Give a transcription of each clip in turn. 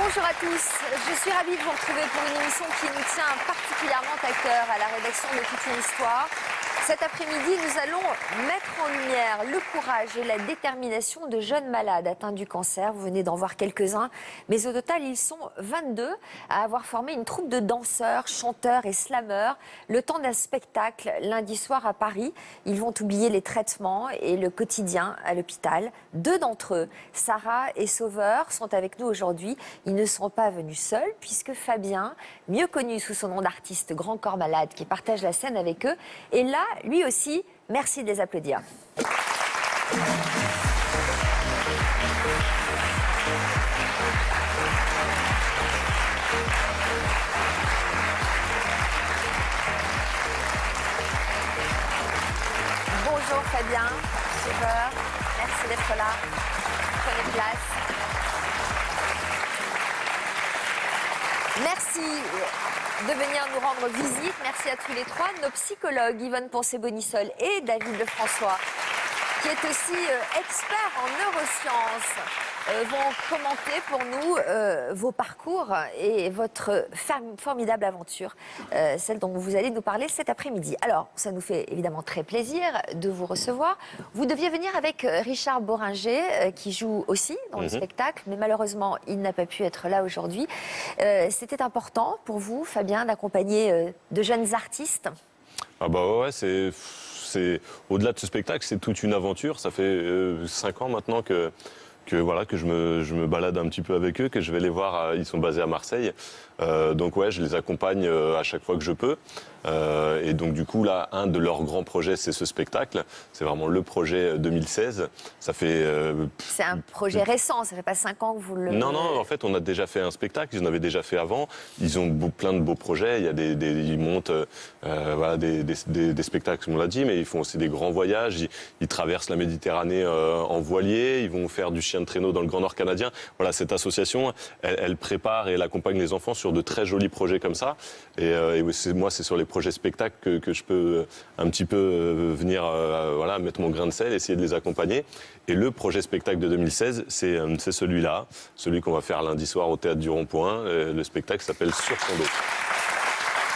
Bonjour à tous, je suis ravie de vous retrouver pour une émission qui nous tient particulièrement à cœur à la rédaction de Toute une Histoire. Cet après-midi, nous allons mettre en lumière le courage et la détermination de jeunes malades atteints du cancer. Vous venez d'en voir quelques-uns, mais au total, ils sont 22 à avoir formé une troupe de danseurs, chanteurs et slameurs. Le temps d'un spectacle lundi soir à Paris. Ils vont oublier les traitements et le quotidien à l'hôpital. Deux d'entre eux, Sarah et Sauveur, sont avec nous aujourd'hui. Ils ne sont pas venus seuls puisque Fabien, mieux connu sous son nom d'artiste Grand Corps Malade, qui partage la scène avec eux, est là, lui aussi. Merci de les applaudir. Bonjour Fabien, Sauveur, merci d'être là. Prenez place. Merci de venir nous rendre visite. Merci à tous les trois. Nos psychologues, Yvonne Poncet-Bonissol et David Lefrançois, qui est aussi expert en neurosciences, vont commenter pour nous vos parcours et votre formidable aventure, celle dont vous allez nous parler cet après-midi. Alors, ça nous fait évidemment très plaisir de vous recevoir. Vous deviez venir avec Richard Bohringer, qui joue aussi dans le spectacle, mais malheureusement, il n'a pas pu être là aujourd'hui. C'était important pour vous, Fabien, d'accompagner de jeunes artistes? Ah bah ouais, c'est au-delà de ce spectacle, c'est toute une aventure. Ça fait 5 ans maintenant que je me balade un petit peu avec eux, que je vais les voir. Ils sont basés à Marseille. Donc ouais, je les accompagne à chaque fois que je peux. Et donc du coup, là, un de leurs grands projets, c'est ce spectacle. C'est vraiment le projet 2016. Ça fait... c'est un projet récent, ça fait pas 5 ans que vous le... Non, en fait, on a déjà fait un spectacle, ils en avaient déjà fait avant. Ils ont plein de beaux projets. Il y a ils montent voilà, des spectacles, comme on l'a dit, mais ils font aussi des grands voyages. Ils traversent la Méditerranée en voilier. Ils vont faire du chien de traîneau dans le Grand Nord canadien. Voilà, cette association, elle prépare et elle accompagne les enfants sur de très jolis projets comme ça. Et moi, c'est sur les projets spectacles que je peux un petit peu venir voilà, mettre mon grain de sel, essayer de les accompagner. Et le projet spectacle de 2016, c'est celui-là, celui qu'on va faire lundi soir au Théâtre du Rond-Point. Le spectacle s'appelle Sur son dos.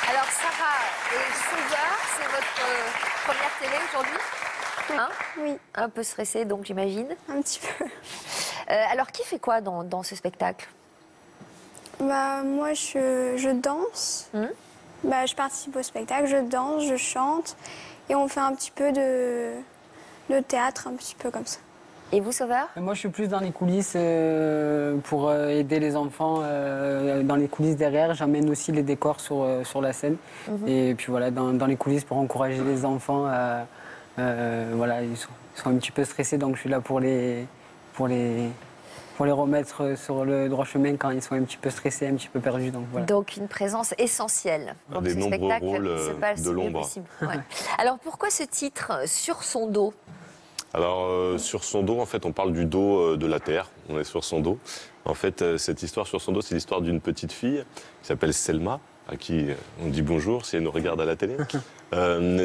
Alors Sarah et Sauveur, c'est votre première télé aujourd'hui, hein? Oui. Un peu stressée donc j'imagine. Un petit peu. Alors qui fait quoi dans ce spectacle? Bah, moi, je danse. Bah, je participe au spectacle, je danse, je chante. Et on fait un petit peu de théâtre, un petit peu comme ça. Et vous, Sauveur? Moi, je suis plus dans les coulisses pour aider les enfants. Dans les coulisses derrière, j'amène aussi les décors sur la scène. Et puis voilà, dans les coulisses pour encourager les enfants. Voilà, ils sont un petit peu stressés, donc je suis là pour les remettre sur le droit chemin quand ils sont un petit peu stressés, un petit peu perdus. Donc, voilà. Donc une présence essentielle dans Des ce nombreux spectacle. rôles C'est pas de l'ombre. Ouais. Alors pourquoi ce titre, Sur son dos? Alors, sur son dos, en fait, on parle du dos de la Terre. On est sur son dos. En fait, cette histoire sur son dos, c'est l'histoire d'une petite fille qui s'appelle Selma, à qui on dit bonjour si elle nous regarde à la télé.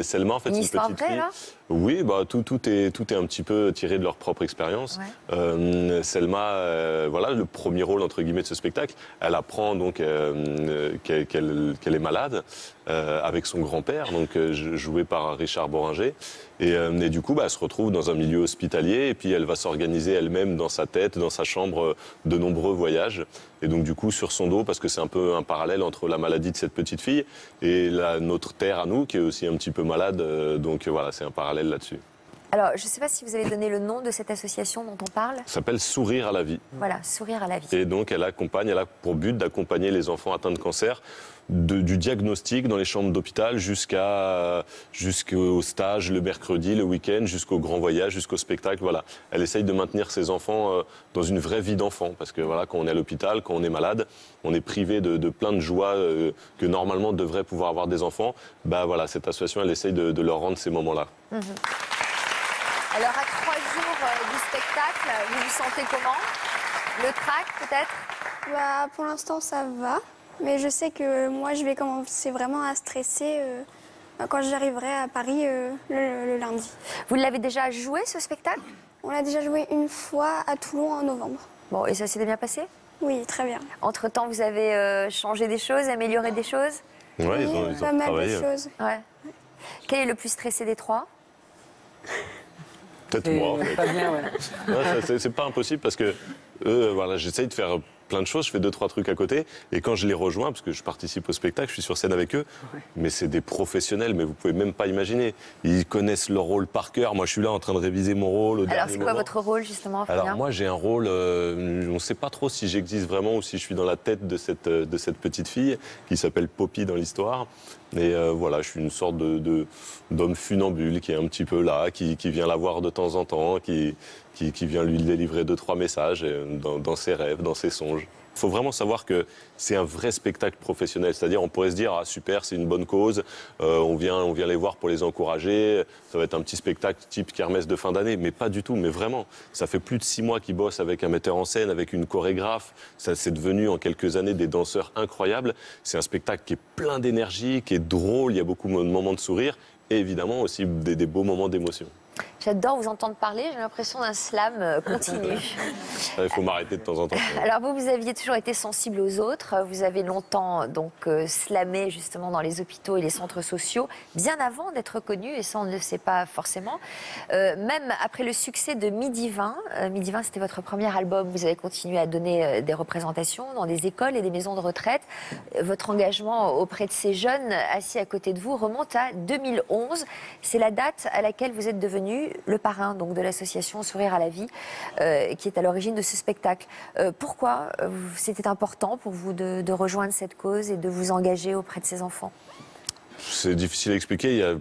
Selma, en fait, c'est une petite fille. Là oui, bah, tout est un petit peu tiré de leur propre expérience. Ouais. Selma, voilà, le premier rôle, entre guillemets, de ce spectacle, elle apprend donc qu'elle est malade avec son grand-père, donc joué par Richard Bohringer. Et du coup, bah, elle se retrouve dans un milieu hospitalier et puis elle va s'organiser elle-même dans sa tête, dans sa chambre, de nombreux voyages. Et donc du coup, sur son dos, parce que c'est un peu un parallèle entre la maladie de cette petite fille et notre terre à nous, qui est aussi un petit peu malade. Donc voilà, c'est un parallèle là-dessus. Alors, je ne sais pas si vous avez donné le nom de cette association dont on parle. Ça s'appelle Sourire à la vie. Voilà, Sourire à la vie. Et donc, elle a pour but d'accompagner les enfants atteints de cancer du diagnostic dans les chambres d'hôpital jusqu'au stage le mercredi, le week-end, jusqu'au grand voyage, jusqu'au spectacle. Voilà. Elle essaye de maintenir ses enfants dans une vraie vie d'enfant. Parce que voilà, quand on est à l'hôpital, quand on est malade, on est privé de plein de joies que normalement devraient pouvoir avoir des enfants. Bah, voilà, cette association, elle essaye de leur rendre ces moments-là. Alors, à 3 jours du spectacle, vous vous sentez comment? Le trac, peut-être? Bah, pour l'instant, ça va. Mais je sais que moi, je vais commencer vraiment à stresser quand j'arriverai à Paris le lundi. Vous l'avez déjà joué, ce spectacle? On l'a déjà joué une fois à Toulon en novembre. Bon, et ça s'est bien passé? Oui, très bien. Entre-temps, vous avez changé des choses, amélioré des choses? Ouais, ils ont pas mal travaillé. de choses. Ouais. Quel est le plus stressé des trois? Peut-être moi, en fait. Pas bien, ouais. Ouais, c'est pas impossible parce que voilà, j'essaye de faire plein de choses, je fais 2-3 trucs à côté, et quand je les rejoins, parce que je participe au spectacle, je suis sur scène avec eux, mais c'est des professionnels, mais vous pouvez même pas imaginer. Ils connaissent leur rôle par cœur. Moi, je suis là en train de réviser mon rôle au Alors, dernier c'est quoi moment. votre rôle, justement, Fabien? Alors moi, j'ai un rôle, on ne sait pas trop si j'existe vraiment ou si je suis dans la tête de cette petite fille qui s'appelle Poppy dans l'histoire. Et voilà, je suis une sorte d'homme funambule qui est un petit peu là, qui vient la voir de temps en temps, qui vient lui délivrer 2-3 messages dans ses rêves, dans ses songes. Il faut vraiment savoir que c'est un vrai spectacle professionnel. C'est-à-dire, on pourrait se dire, ah super, c'est une bonne cause, on vient les voir pour les encourager, ça va être un petit spectacle type kermesse de fin d'année, mais pas du tout, mais vraiment. Ça fait plus de 6 mois qu'ils bossent avec un metteur en scène, avec une chorégraphe. Ça s'est devenu en quelques années des danseurs incroyables. C'est un spectacle qui est plein d'énergie, qui est drôle, il y a beaucoup de moments de sourire, et évidemment aussi des beaux moments d'émotion. J'adore vous entendre parler, j'ai l'impression d'un slam continu. Il faut m'arrêter de temps en temps. Alors vous aviez toujours été sensible aux autres. Vous avez longtemps donc slamé justement dans les hôpitaux et les centres sociaux, bien avant d'être connu, et ça on ne le sait pas forcément. Même après le succès de Midi 20, Midi 20 c'était votre premier album, vous avez continué à donner des représentations dans des écoles et des maisons de retraite. Votre engagement auprès de ces jeunes assis à côté de vous remonte à 2011. C'est la date à laquelle vous êtes devenu le parrain donc, de l'association Sourire à la vie, qui est à l'origine de ce spectacle. Pourquoi c'était important pour vous de rejoindre cette cause et de vous engager auprès de ces enfants? C'est difficile à expliquer.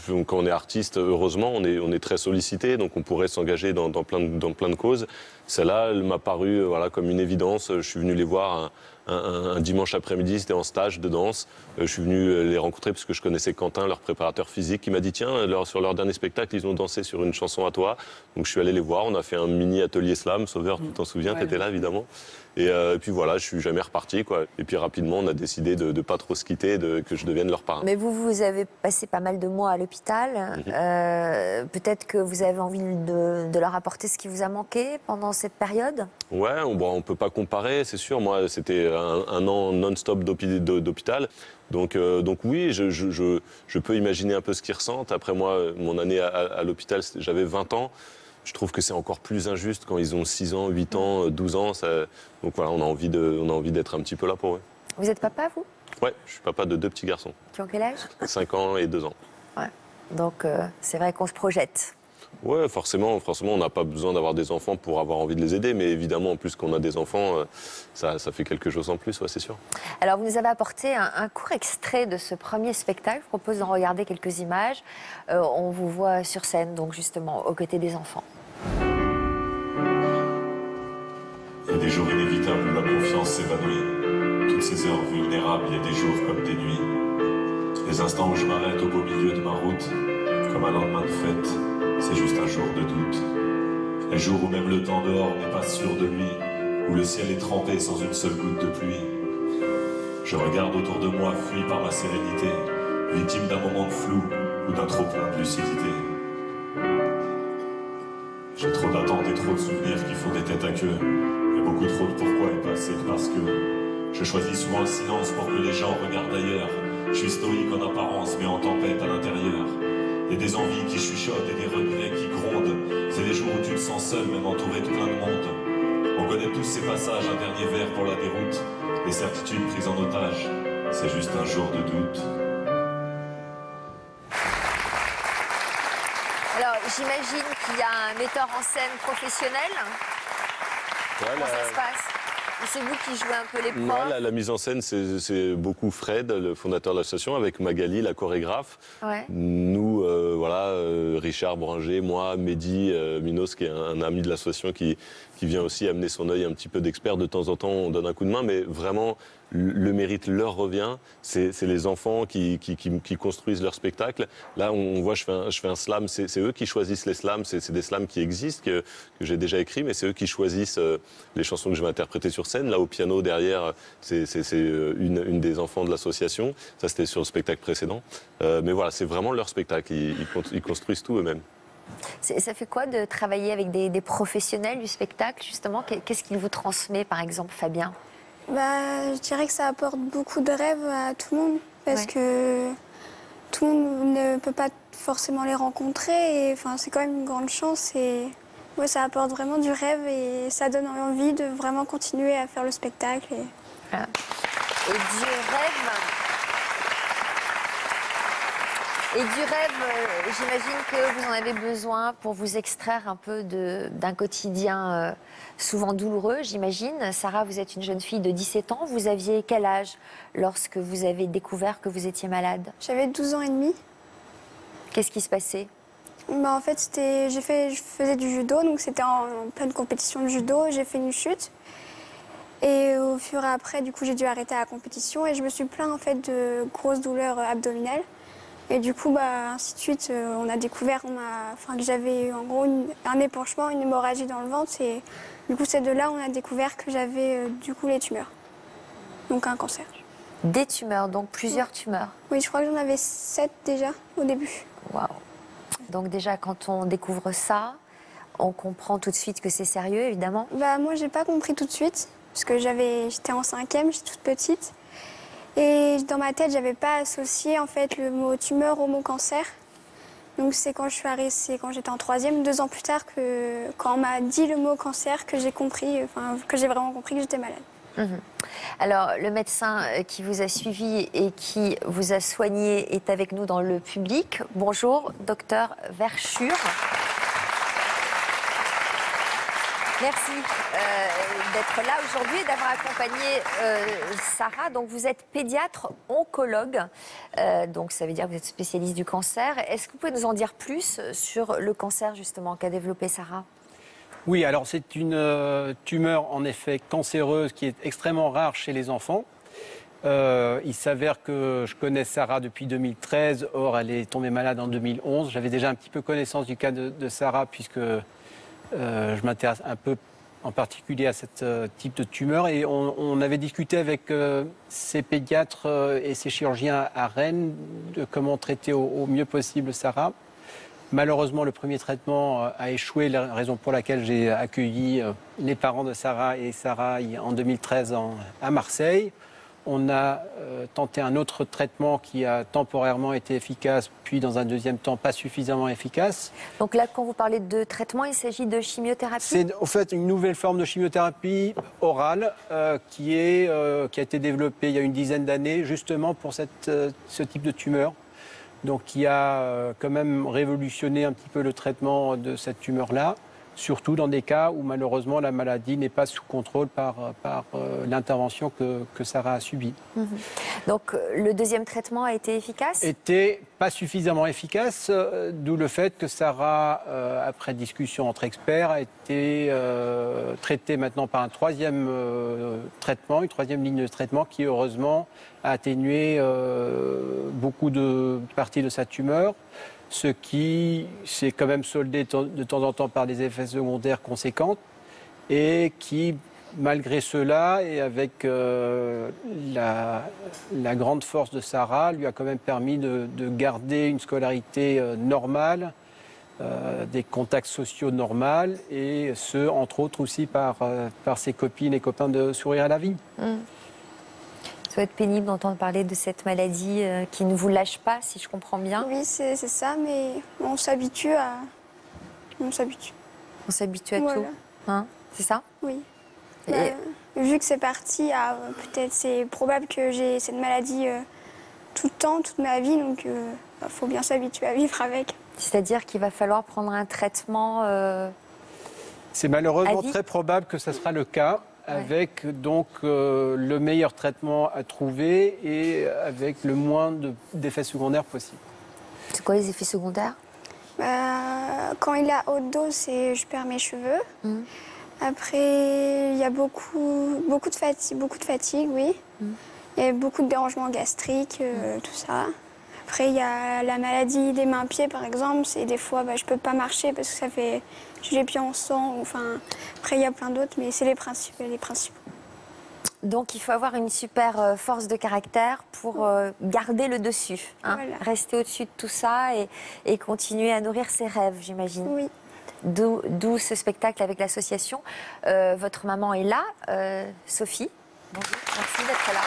Quand on est artiste, heureusement, on est très sollicité, donc on pourrait s'engager dans plein de causes. Celle-là, elle m'a paru comme une évidence. Je suis venu les voir un dimanche après-midi, c'était en stage de danse. Je suis venu les rencontrer parce que je connaissais Quentin, leur préparateur physique, qui m'a dit tiens, sur leur dernier spectacle, ils ont dansé sur une chanson à toi. Donc je suis allé les voir, on a fait un mini atelier slam. Sauveur, tu t'en souviens, tu étais là évidemment. Et puis voilà, je suis jamais reparti, quoi. Et puis rapidement, on a décidé de ne pas trop se quitter, que je devienne leur parrain. Mais vous avez passé pas mal de mois à l'hôpital. Peut-être que vous avez envie de leur apporter ce qui vous a manqué pendant cette période? Ouais, on peut pas comparer, c'est sûr. Moi, c'était un an non-stop d'hôpital. Donc oui, je peux imaginer un peu ce qu'ils ressentent. Après moi, mon année à l'hôpital, j'avais 20 ans. Je trouve que c'est encore plus injuste quand ils ont 6 ans, 8 ans, 12 ans. Donc voilà, on a envie d'être un petit peu là pour eux. Vous êtes papa, vous? Ouais, je suis papa de 2 petits garçons. Qui ont quel âge? 5 ans et 2 ans. Ouais. Donc c'est vrai qu'on se projette. Ouais, forcément, on n'a pas besoin d'avoir des enfants pour avoir envie de les aider, mais évidemment, en plus qu'on a des enfants, ça fait quelque chose en plus, ouais, c'est sûr. Alors, vous nous avez apporté un court extrait de ce premier spectacle. Je vous propose d'en regarder quelques images. On vous voit sur scène, donc justement, aux côtés des enfants. Il y a des jours inévitables où la confiance s'évanouit. Toutes ces heures vulnérables, il y a des jours comme des nuits. Les instants où je m'arrête au beau milieu de ma route, comme un lendemain de fête. C'est juste un jour de doute. Les jours où même le temps dehors n'est pas sûr de lui, où le ciel est trempé sans une seule goutte de pluie. Je regarde autour de moi, fui par ma sérénité, victime d'un moment de flou ou d'un trop-plein de lucidité. J'ai trop d'attentes et trop de souvenirs qui font des têtes à queue. Et beaucoup trop de pourquoi et pas assez de parce que. Je choisis souvent le silence pour que les gens regardent ailleurs. Je suis stoïque en apparence mais en tempête à l'intérieur. Il y a des envies qui chuchotent et des regrets qui grondent. C'est les jours où tu te sens seul, même entouré de plein de monde. On connaît tous ces passages, un dernier verre pour la déroute. Les certitudes prises en otage, c'est juste un jour de doute. Alors, j'imagine qu'il y a un metteur en scène professionnel. Comment ça se passe? C'est vous qui jouez un peu les profs? La mise en scène, c'est beaucoup Fred, le fondateur de l'association, avec Magali, la chorégraphe. Ouais. Nous, Richard Branger, moi, Mehdi, Minos, qui est un ami de l'association, qui vient aussi amener son œil un petit peu d'expert. De temps en temps, on donne un coup de main, mais vraiment, le mérite leur revient. C'est les enfants qui construisent leur spectacle. Là, on voit, je fais un slam. C'est eux qui choisissent les slams. C'est des slams qui existent, que j'ai déjà écrits, mais c'est eux qui choisissent les chansons que je vais interpréter sur scène. Là, au piano, derrière, c'est une des enfants de l'association. Ça, c'était sur le spectacle précédent. Mais voilà, c'est vraiment leur spectacle. Ils construisent tout eux-mêmes. Ça fait quoi de travailler avec des professionnels du spectacle, justement? Qu'est-ce qu'il vous transmet, par exemple, Fabien? Je dirais que ça apporte beaucoup de rêves à tout le monde, parce Ouais. que tout le monde ne peut pas forcément les rencontrer. Et, c'est quand même une grande chance. Et ouais, ça apporte vraiment du rêve et ça donne envie de vraiment continuer à faire le spectacle. Voilà. Et du rêve, j'imagine que vous en avez besoin pour vous extraire un peu d'un quotidien souvent douloureux, j'imagine. Sarah, vous êtes une jeune fille de 17 ans. Vous aviez quel âge lorsque vous avez découvert que vous étiez malade? J'avais 12 ans et demi. Qu'est-ce qui se passait? En fait, je faisais du judo, donc c'était en pleine compétition de judo. J'ai fait une chute. Et au fur et après, du coup, j'ai dû arrêter la compétition et je me suis plaint en fait de grosses douleurs abdominales. Et du coup, ainsi de suite, on a découvert que j'avais en gros un épanchement, une hémorragie dans le ventre. Et du coup, c'est de là on a découvert que j'avais du coup les tumeurs, donc un cancer. Des tumeurs, donc plusieurs tumeurs. Oui, je crois que j'en avais 7 déjà au début. Waouh. Donc déjà, quand on découvre ça, on comprend tout de suite que c'est sérieux, évidemment. Moi, j'ai pas compris tout de suite, parce que j'étais en 5e, j'étais toute petite. Et dans ma tête, j'avais pas associé en fait le mot tumeur au mot cancer. Donc c'est quand j'étais en 3e, 2 ans plus tard, quand on m'a dit le mot cancer, que j'ai vraiment compris que j'étais malade. Alors, le médecin qui vous a suivi et qui vous a soigné est avec nous dans le public. Bonjour, docteur Verschure. Merci d'être là aujourd'hui et d'avoir accompagné Sarah. Donc, vous êtes pédiatre oncologue, donc ça veut dire que vous êtes spécialiste du cancer. Est-ce que vous pouvez nous en dire plus sur le cancer justement qu'a développé Sarah? Oui, alors c'est une tumeur en effet cancéreuse qui est extrêmement rare chez les enfants. Il s'avère que je connais Sarah depuis 2013, or elle est tombée malade en 2011. J'avais déjà un petit peu connaissance du cas de Sarah puisque je m'intéresse un peu en particulier à ce type de tumeur et on avait discuté avec ses pédiatres et ses chirurgiens à Rennes de comment traiter au mieux possible Sarah. Malheureusement, le premier traitement a échoué, la raison pour laquelle j'ai accueilli les parents de Sarah et Sarah en 2013 à Marseille. On a tenté un autre traitement qui a temporairement été efficace, puis dans un deuxième temps pas suffisamment efficace. Donc là, quand vous parlez de traitement, il s'agit de chimiothérapie? C'est en fait une nouvelle forme de chimiothérapie orale qui a été développée il y a une dizaine d'années justement pour ce type de tumeur. Donc qui a quand même révolutionné un petit peu le traitement de cette tumeur-là, surtout dans des cas où malheureusement la maladie n'est pas sous contrôle par l'intervention que Sarah a subie. Donc le deuxième traitement a été efficace? Était pas suffisamment efficace, d'où le fait que Sarah, après discussion entre experts, a été traitée maintenant par un troisième traitement, une troisième ligne de traitement qui heureusement a atténué beaucoup de parties de sa tumeur, ce qui s'est quand même soldé de temps en temps par des effets secondaires conséquents et qui, malgré cela et avec la grande force de Sarah, lui a quand même permis de garder une scolarité normale, des contacts sociaux normaux et ce, entre autres aussi par ses copines et copains de Sourire à la vie. Ça doit être pénible d'entendre parler de cette maladie qui ne vous lâche pas, si je comprends bien. Oui, c'est ça, mais on s'habitue à... On s'habitue. On s'habitue à Voilà. tout, hein, c'est ça? Oui. Et- Vu que c'est parti, peut-être c'est probable que j'ai cette maladie tout le temps, toute ma vie, donc il faut bien s'habituer à vivre avec. C'est-à-dire qu'il va falloir prendre un traitement... C'est malheureusement À vie. très probable que ce sera le cas, avec donc le meilleur traitement à trouver et avec le moins d'effets secondaires possible. C'est quoi les effets secondaires? Quand il a haute dose, je perds mes cheveux. Après, il y a beaucoup de fatigue, oui. Il y a beaucoup de dérangements gastriques, tout ça. Après, il y a la maladie des mains-pieds, par exemple. C'est des fois, je peux pas marcher parce que j'ai les pieds en sang. Après, il y a plein d'autres, mais c'est les principaux. Donc il faut avoir une super force de caractère pour garder le dessus, hein, Voilà. rester au-dessus de tout ça et continuer à nourrir ses rêves, j'imagine. Oui. D'où ce spectacle avec l'association. Votre maman est là, Sophie. Bonjour, merci d'être là.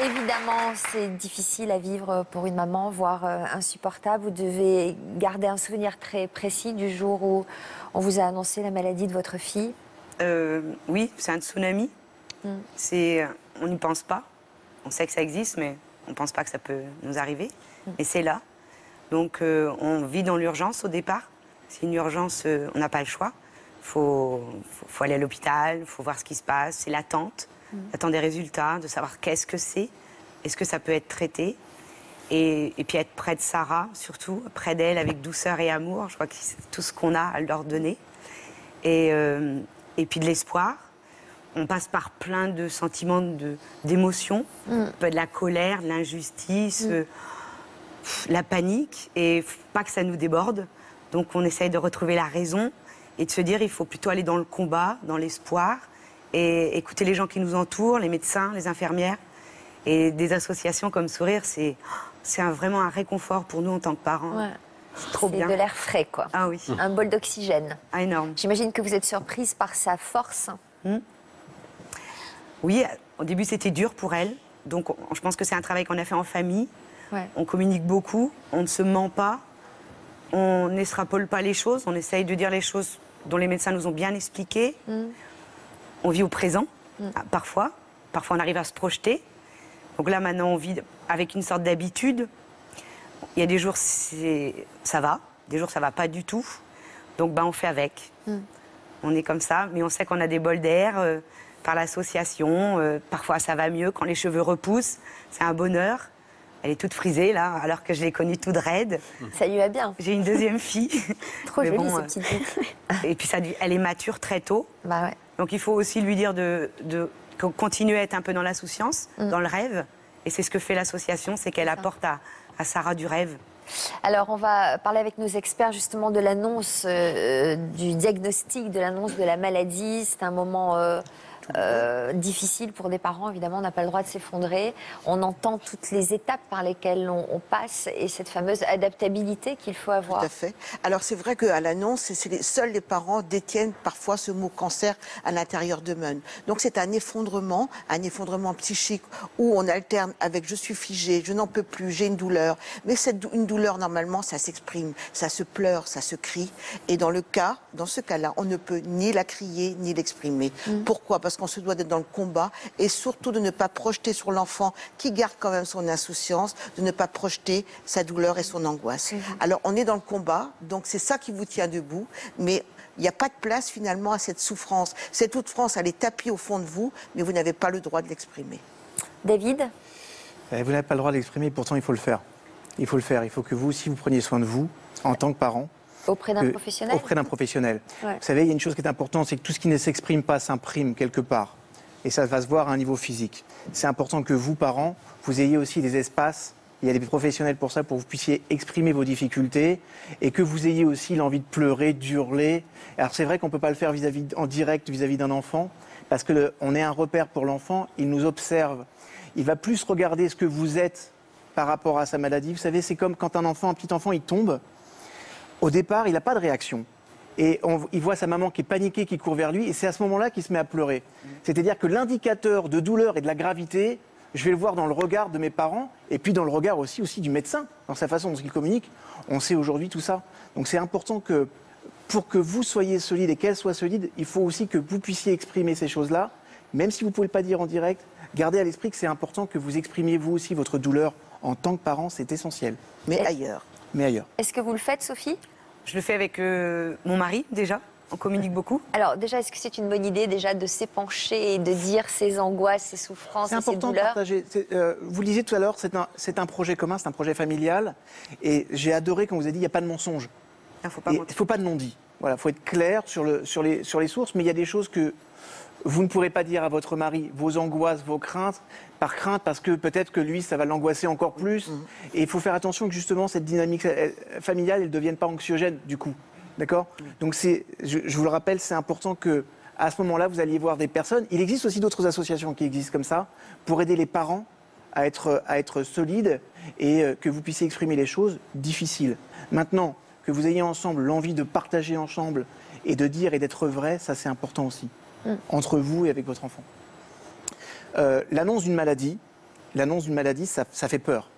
Évidemment, c'est difficile à vivre pour une maman, voire insupportable. Vous devez garder un souvenir très précis du jour où on vous a annoncé la maladie de votre fille. Oui, c'est un tsunami. On n'y pense pas. On sait que ça existe, mais on ne pense pas que ça peut nous arriver. Mais c'est là. Donc on vit dans l'urgence au départ. C'est une urgence, on n'a pas le choix. Faut aller à l'hôpital, il faut voir ce qui se passe. C'est l'attente. L'attente des résultats, de savoir qu'est-ce que c'est, est-ce que ça peut être traité. Et puis être près de Sarah, surtout, près d'elle avec douceur et amour. Je crois que c'est tout ce qu'on a à leur donner. Et puis de l'espoir. On passe par plein de sentiments d'émotions, de la colère, de l'injustice, la panique, et pas que ça nous déborde. Donc on essaye de retrouver la raison et de se dire il faut plutôt aller dans le combat, dans l'espoir, et écouter les gens qui nous entourent, les médecins, les infirmières, et des associations comme Sourire, c'est vraiment un réconfort pour nous en tant que parents. Ouais. C'est trop bien. C'est de l'air frais, quoi. Ah oui. Un bol d'oxygène. Ah, énorme. J'imagine que vous êtes surprise par sa force. Oui, au début c'était dur pour elle. Donc je pense que c'est un travail qu'on a fait en famille. Ouais. On communique beaucoup, on ne se ment pas, on n'extrapole pas les choses, on essaye de dire les choses dont les médecins nous ont bien expliquées. On vit au présent, parfois. Parfois on arrive à se projeter. Donc là maintenant on vit avec une sorte d'habitude. Il y a des jours ça va, des jours ça va pas du tout. Donc on fait avec. On est comme ça, mais on sait qu'on a des bols d'air par l'association. Parfois ça va mieux quand les cheveux repoussent, c'est un bonheur. Elle est toute frisée, là, alors que je l'ai connue toute raide. Ça lui va bien. J'ai une deuxième fille. Trop Mais jolie, bon, ces petites boucles. Et puis, elle est mature très tôt. Bah ouais. Donc, il faut aussi lui dire de continuer à être un peu dans l'insouciance, dans le rêve. Et c'est ce que fait l'association, c'est qu'elle apporte à Sarah du rêve. Alors, on va parler avec nos experts justement de l'annonce du diagnostic, de l'annonce de la maladie. C'est un moment difficile pour des parents, évidemment, on n'a pas le droit de s'effondrer. On entend toutes les étapes par lesquelles on passe et cette fameuse adaptabilité qu'il faut avoir. Tout à fait. Alors c'est vrai qu'à l'annonce, seuls les parents détiennent parfois ce mot cancer à l'intérieur d'eux-mêmes. Donc c'est un effondrement psychique où on alterne avec je suis figé, je n'en peux plus, j'ai une douleur. Mais une douleur, normalement, ça s'exprime, ça se pleure, ça se crie. Et dans ce cas-là, on ne peut ni la crier, ni l'exprimer. Pourquoi ? Parce qu'on se doit d'être dans le combat et surtout de ne pas projeter sur l'enfant qui garde quand même son insouciance, de ne pas projeter sa douleur et son angoisse. Alors on est dans le combat, donc c'est ça qui vous tient debout, mais il n'y a pas de place finalement à cette souffrance. Cette souffrance, elle est tapie au fond de vous, mais vous n'avez pas le droit de l'exprimer. David ? Vous n'avez pas le droit de l'exprimer, pourtant il faut le faire. Il faut le faire, il faut que vous aussi vous preniez soin de vous en tant que parent. Auprès d'un professionnel ? Auprès d'un professionnel. Ouais. Vous savez, il y a une chose qui est importante, c'est que tout ce qui ne s'exprime pas s'imprime quelque part. Et ça va se voir à un niveau physique. C'est important que vous, parents, vous ayez aussi des espaces, il y a des professionnels pour ça, pour que vous puissiez exprimer vos difficultés et que vous ayez aussi l'envie de pleurer, d'hurler. Alors c'est vrai qu'on ne peut pas le faire en direct vis-à-vis d'un enfant, parce qu'on est un repère pour l'enfant, il nous observe. Il va plus regarder ce que vous êtes par rapport à sa maladie. Vous savez, c'est comme quand un petit enfant, il tombe. Au départ, il n'a pas de réaction. Et il voit sa maman qui est paniquée, qui court vers lui, et c'est à ce moment-là qu'il se met à pleurer. C'est-à-dire que l'indicateur de douleur et de la gravité, je vais le voir dans le regard de mes parents, et puis dans le regard aussi du médecin, dans sa façon dont il communique. On sait aujourd'hui tout ça. Donc c'est important que, pour que vous soyez solide et qu'elle soit solide, il faut aussi que vous puissiez exprimer ces choses-là, même si vous ne pouvez pas dire en direct. Gardez à l'esprit que c'est important que vous exprimiez vous aussi votre douleur en tant que parent, c'est essentiel. Mais ailleurs. Est-ce que vous le faites, Sophie ? Je le fais avec mon mari, déjà. On communique beaucoup. Alors, déjà, est-ce que c'est une bonne idée, déjà, de s'épancher et de dire ses angoisses, ses souffrances et ses douleurs ? C'est important de partager. Vous le disiez tout à l'heure, c'est un projet commun, c'est un projet familial. Et j'ai adoré quand vous avez dit, il n'y a pas de mensonge. Il ne faut pas de non-dit. Voilà, il faut être clair sur les sources, mais il y a des choses que vous ne pourrez pas dire à votre mari, vos angoisses, vos craintes, parce que peut-être que lui, ça va l'angoisser encore plus. Et il faut faire attention que justement, cette dynamique familiale, elle ne devienne pas anxiogène, du coup. D'accord? Donc je vous le rappelle, c'est important que à ce moment-là, vous alliez voir des personnes. Il existe aussi d'autres associations qui existent comme ça pour aider les parents à être solides et que vous puissiez exprimer les choses difficiles. Maintenant, que vous ayez ensemble l'envie de partager ensemble et de dire et d'être vrai, ça c'est important aussi, entre vous et avec votre enfant. L'annonce d'une maladie, ça fait peur.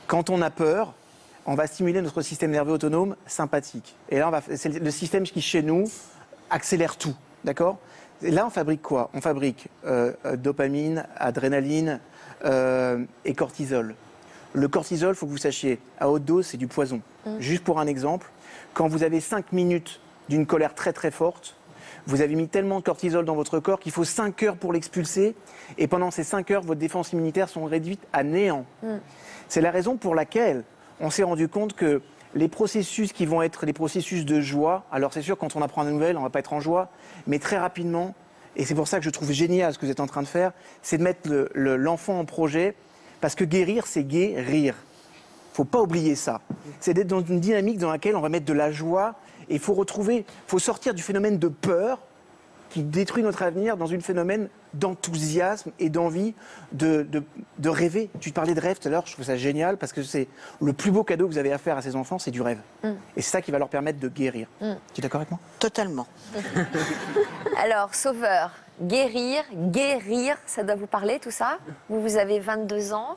Quand on a peur, on va stimuler notre système nerveux autonome sympathique. Et là, c'est le système qui, chez nous, accélère tout. D'accord? Et là, on fabrique quoi? On fabrique dopamine, adrénaline et cortisol. Le cortisol, il faut que vous sachiez, à haute dose, c'est du poison. Juste pour un exemple, quand vous avez 5 minutes d'une colère très très forte, vous avez mis tellement de cortisol dans votre corps qu'il faut 5 heures pour l'expulser. Et pendant ces 5 heures, votre défense immunitaire sont réduites à néant. C'est la raison pour laquelle on s'est rendu compte que les processus qui vont être les processus de joie, alors c'est sûr, quand on apprend des nouvelles, on ne va pas être en joie, mais très rapidement, et c'est pour ça que je trouve génial ce que vous êtes en train de faire, c'est de mettre l'enfant en projet, parce que guérir, c'est guérir. Il ne faut pas oublier ça. C'est d'être dans une dynamique dans laquelle on va mettre de la joie, et il faut sortir du phénomène de peur qui détruit notre avenir dans un phénomène d'enthousiasme et d'envie de rêver. Tu parlais de rêve tout à l'heure, je trouve ça génial parce que c'est le plus beau cadeau que vous avez à faire à ces enfants, c'est du rêve. Et c'est ça qui va leur permettre de guérir. Tu es d'accord avec moi? Totalement. Alors, Sauveur, guérir, ça doit vous parler tout ça? Vous avez 22 ans.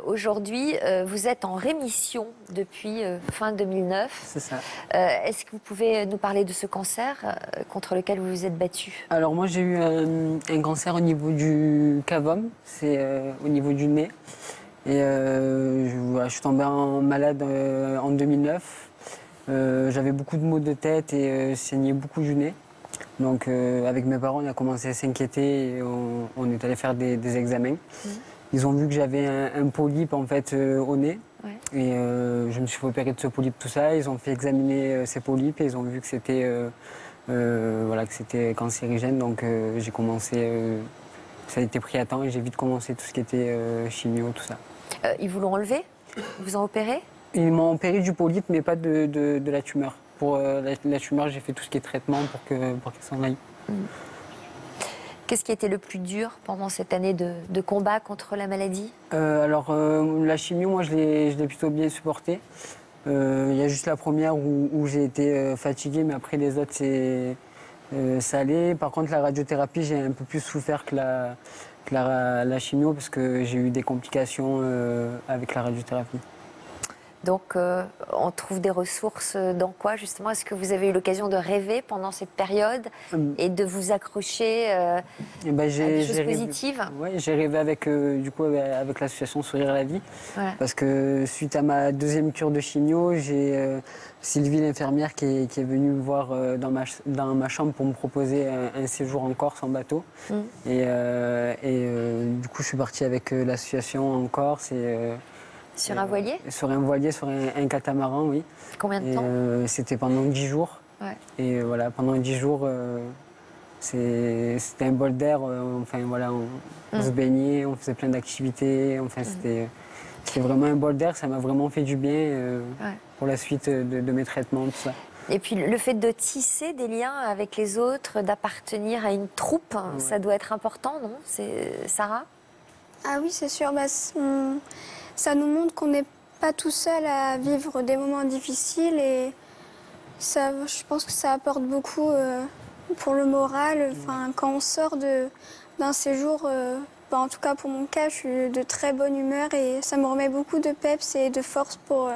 Aujourd'hui, vous êtes en rémission depuis fin 2009. C'est ça. Est-ce que vous pouvez nous parler de ce cancer contre lequel vous vous êtes battu? Alors moi j'ai eu un cancer au niveau du cavum, c'est au niveau du nez. Et je suis tombée malade en 2009. J'avais beaucoup de maux de tête et saignais beaucoup du nez. Donc avec mes parents, on a commencé à s'inquiéter et on est allé faire des examens. Ils ont vu que j'avais un polype en fait au nez. Ouais. Et je me suis fait opérer de ce polype, tout ça. Ils ont fait examiner ces polypes et ils ont vu que c'était cancérigène. Donc j'ai commencé, ça a été pris à temps et j'ai vite commencé tout ce qui était chimio, tout ça. Ils vous l'ont enlevé? Ils vous ont opéré? Ils m'ont opéré du polype, mais pas de la tumeur. Pour la tumeur, j'ai fait tout ce qui est traitement pour qu'elle s'en aille. Qu'est-ce qui était le plus dur pendant cette année de combat contre la maladie? La chimio, moi, je l'ai plutôt bien supportée. Il y a juste la première où j'ai été fatiguée, mais après les autres, ça allait. Par contre, la radiothérapie, j'ai un peu plus souffert que la chimio parce que j'ai eu des complications avec la radiothérapie. Donc, on trouve des ressources dans quoi, justement? Est-ce que vous avez eu l'occasion de rêver pendant cette période et de vous accrocher à des choses positives? Oui, j'ai rêvé avec l'association Sourire à la vie. Ouais. Parce que suite à ma deuxième cure de chimio, j'ai Sylvie, l'infirmière, qui est venue me voir dans ma chambre pour me proposer un séjour en Corse en bateau. Et du coup, je suis partie avec l'association en Corse. Sur un voilier? Sur un voilier, sur un catamaran, oui. Combien de temps? C'était pendant 10 jours. Ouais. Et voilà, pendant 10 jours, c'était un bol d'air. On se baignait, on faisait plein d'activités. C'était vraiment un bol d'air. Ça m'a vraiment fait du bien pour la suite de mes traitements, tout ça. Et puis le fait de tisser des liens avec les autres, d'appartenir à une troupe, ça doit être important, non? C'est Sarah? Ah oui, c'est sûr. Ça nous montre qu'on n'est pas tout seul à vivre des moments difficiles et ça, je pense que ça apporte beaucoup pour le moral. Enfin, quand on sort d'un séjour, en tout cas pour mon cas, je suis de très bonne humeur et ça me remet beaucoup de peps et de force pour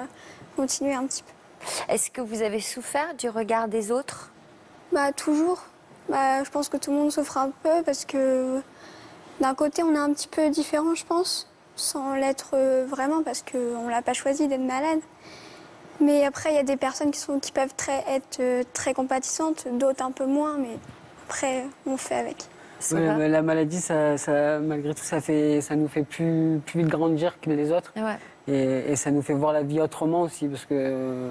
continuer un petit peu. Est-ce que vous avez souffert du regard des autres? Toujours. Je pense que tout le monde souffre un peu parce que d'un côté, on est un petit peu différent, je pense. Sans l'être vraiment parce qu'on ne l'a pas choisi d'être malade. Mais après, il y a des personnes qui peuvent être très compatissantes, d'autres un peu moins, mais après, on fait avec. Ouais, la maladie, malgré tout, ça nous fait plus vite grandir que les autres. Ouais. Et ça nous fait voir la vie autrement aussi, parce que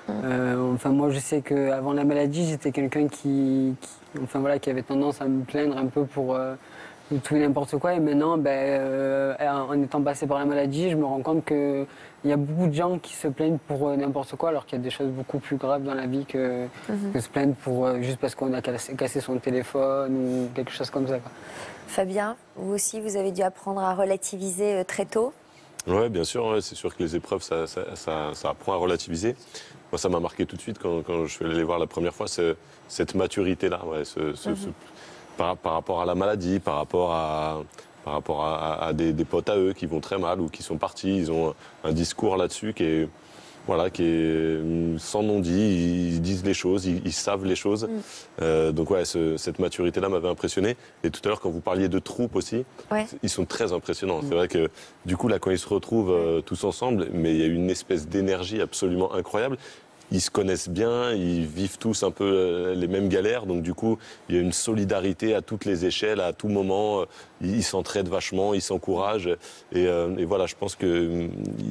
moi, je sais qu'avant la maladie, j'étais quelqu'un qui avait tendance à me plaindre un peu pour tout et n'importe quoi. Et maintenant, en étant passé par la maladie, je me rends compte qu'il y a beaucoup de gens qui se plaignent pour n'importe quoi, alors qu'il y a des choses beaucoup plus graves dans la vie que se plaindre juste parce qu'on a cassé son téléphone ou quelque chose comme ça, quoi. Fabien, vous aussi, vous avez dû apprendre à relativiser très tôt. Oui, bien sûr, ouais, c'est sûr que les épreuves, ça apprend à relativiser. Moi, ça m'a marqué tout de suite quand je suis allé les voir la première fois, cette maturité-là, ouais, par rapport à la maladie, par rapport à des potes à eux qui vont très mal ou qui sont partis. Ils ont un discours là-dessus qui est sans non-dit. Ils disent les choses, ils savent les choses. Donc ouais, cette maturité-là m'avait impressionné. Et tout à l'heure, quand vous parliez de troupes aussi, ils sont très impressionnants. C'est vrai que du coup, là, quand ils se retrouvent tous ensemble, mais il y a une espèce d'énergie absolument incroyable. Ils se connaissent bien, ils vivent tous un peu les mêmes galères, donc du coup, il y a une solidarité à toutes les échelles, à tout moment. Ils s'entraident vachement, ils s'encouragent. Et voilà, je pense qu'ils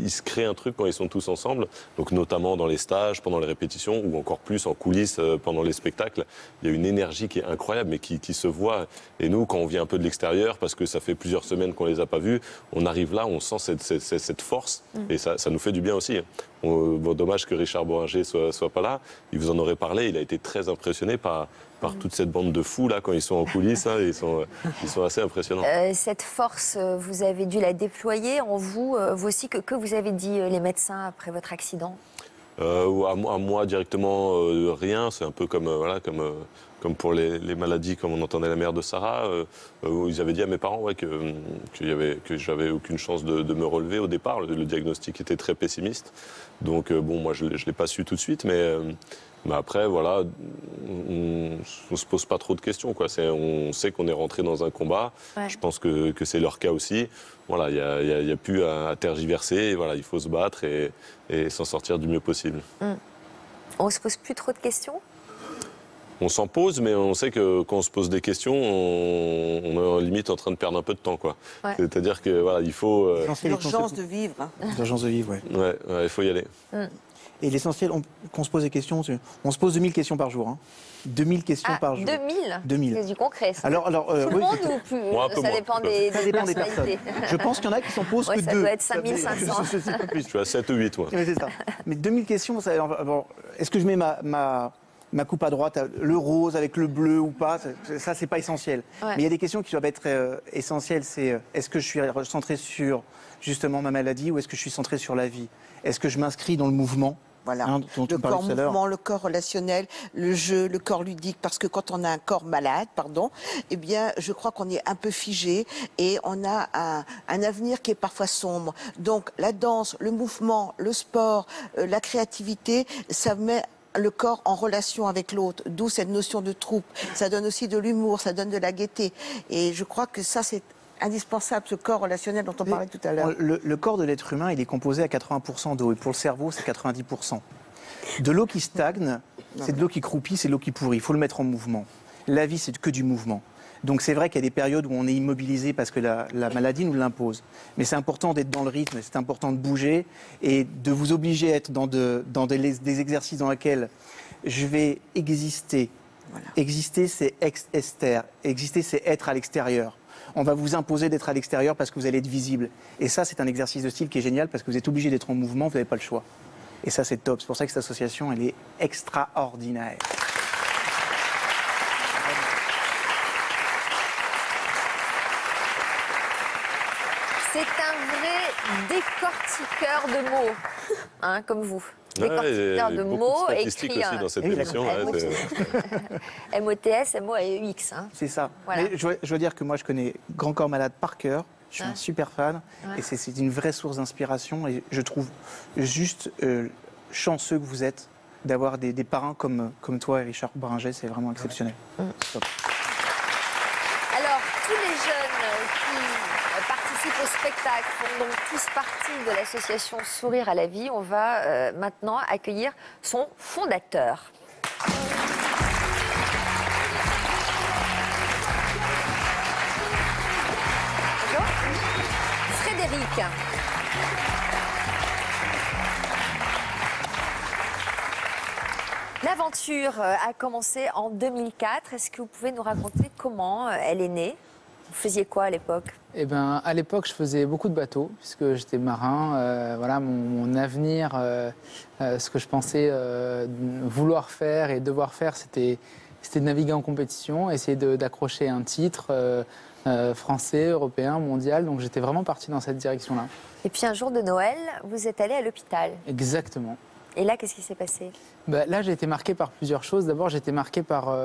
se créent un truc quand ils sont tous ensemble, donc notamment dans les stages, pendant les répétitions, ou encore plus en coulisses pendant les spectacles. Il y a une énergie qui est incroyable, mais qui se voit. Et nous, quand on vient un peu de l'extérieur, parce que ça fait plusieurs semaines qu'on les a pas vus, on arrive là, on sent cette force, et ça nous fait du bien aussi. Bon, dommage que Richard Bohringer soit pas là. Il vous en aurait parlé. Il a été très impressionné par toute cette bande de fous là quand ils sont en coulisses. Hein, ils sont assez impressionnants. Cette force, vous avez dû la déployer en vous, vous aussi. Que vous avez dit les médecins après votre accident? À moi directement, rien. C'est un peu comme pour les maladies, comme on entendait la mère de Sarah, où ils avaient dit à mes parents que j'avais aucune chance de me relever au départ. Le diagnostic était très pessimiste. Donc bon, moi je l'ai pas su tout de suite, mais après voilà, on se pose pas trop de questions, quoi. On sait qu'on est rentré dans un combat. Ouais. Je pense que c'est leur cas aussi. Voilà, il y a plus à tergiverser. Et voilà, il faut se battre et s'en sortir du mieux possible. On se pose plus trop de questions? On s'en pose, mais on sait que quand on se pose des questions, on est limite en train de perdre un peu de temps, quoi. Ouais. C'est-à-dire que voilà, il faut l'urgence de vivre. Hein. L'urgence de vivre, oui. Ouais, il faut y aller. Et l'essentiel, qu'on se pose des questions, on se pose 2000 questions par jour. Hein. 2000 questions par jour. 2000. C'est du concret. Ça. Alors, tout le monde ou plus? Ça dépend des personnalités. Je pense qu'il y en a qui s'en posent que 2. Ça doit être 5500. Je suis à 7 ou 8, moi. Ouais, c'est ça. Mais 2000 questions, est-ce que je mets ma coupe à droite, le rose avec le bleu ou pas, ça c'est pas essentiel. Ouais. Mais il y a des questions qui doivent être essentielles, c'est est-ce que je suis centré sur justement ma maladie ou est-ce que je suis centré sur la vie? Est-ce que je m'inscris dans le mouvement? Voilà, le corps mouvement, le corps relationnel, le jeu, le corps ludique, parce que quand on a un corps malade, eh bien, je crois qu'on est un peu figé et on a un avenir qui est parfois sombre. Donc, la danse, le mouvement, le sport, la créativité, ça met le corps en relation avec l'autre, d'où cette notion de troupe. Ça donne aussi de l'humour, ça donne de la gaieté. Et je crois que ça, c'est indispensable, ce corps relationnel dont on parlait tout à l'heure. Le corps de l'être humain, il est composé à 80% d'eau, et pour le cerveau, c'est 90%. De l'eau qui stagne, c'est de l'eau qui croupit, c'est de l'eau qui pourrit. Il faut le mettre en mouvement. La vie, c'est que du mouvement. Donc c'est vrai qu'il y a des périodes où on est immobilisé parce que la maladie nous l'impose. Mais c'est important d'être dans le rythme, c'est important de bouger et de vous obliger à être dans des exercices dans lesquels je vais exister. Voilà. Exister, c'est ex-ester. Exister, c'est être à l'extérieur. On va vous imposer d'être à l'extérieur parce que vous allez être visible. Et ça, c'est un exercice de style qui est génial parce que vous êtes obligé d'être en mouvement, vous n'avez pas le choix. Et ça, c'est top. C'est pour ça que cette association, elle est extraordinaire. C'est un vrai décortiqueur de mots, hein, comme vous. Décortiqueur de mots écrits aussi dans cette émission. MOTS, MOAEX. Hein. C'est ça. Voilà. Mais je dois dire que moi, je connais Grand Corps Malade par cœur. Je suis un super fan. Et c'est une vraie source d'inspiration. Et je trouve juste chanceux que vous êtes d'avoir des parrains comme toi et Richard Bohringer. C'est vraiment exceptionnel. Top. Alors, tous les jeunes qui participent au spectacle font donc tous partie de l'association Sourire à la vie. On va maintenant accueillir son fondateur. Bonjour. Frédéric. L'aventure a commencé en 2004. Est-ce que vous pouvez nous raconter comment elle est née ? Vous faisiez quoi à l'époque? Eh ben, à l'époque, je faisais beaucoup de bateaux, puisque j'étais marin. Voilà, mon avenir, ce que je pensais vouloir faire et devoir faire, c'était de naviguer en compétition, essayer d'accrocher un titre français, européen, mondial. Donc j'étais vraiment parti dans cette direction-là. Et puis un jour de Noël, vous êtes allé à l'hôpital. Exactement. Et là, qu'est-ce qui s'est passé? Là, j'ai été marqué par plusieurs choses. D'abord, j'ai été marqué par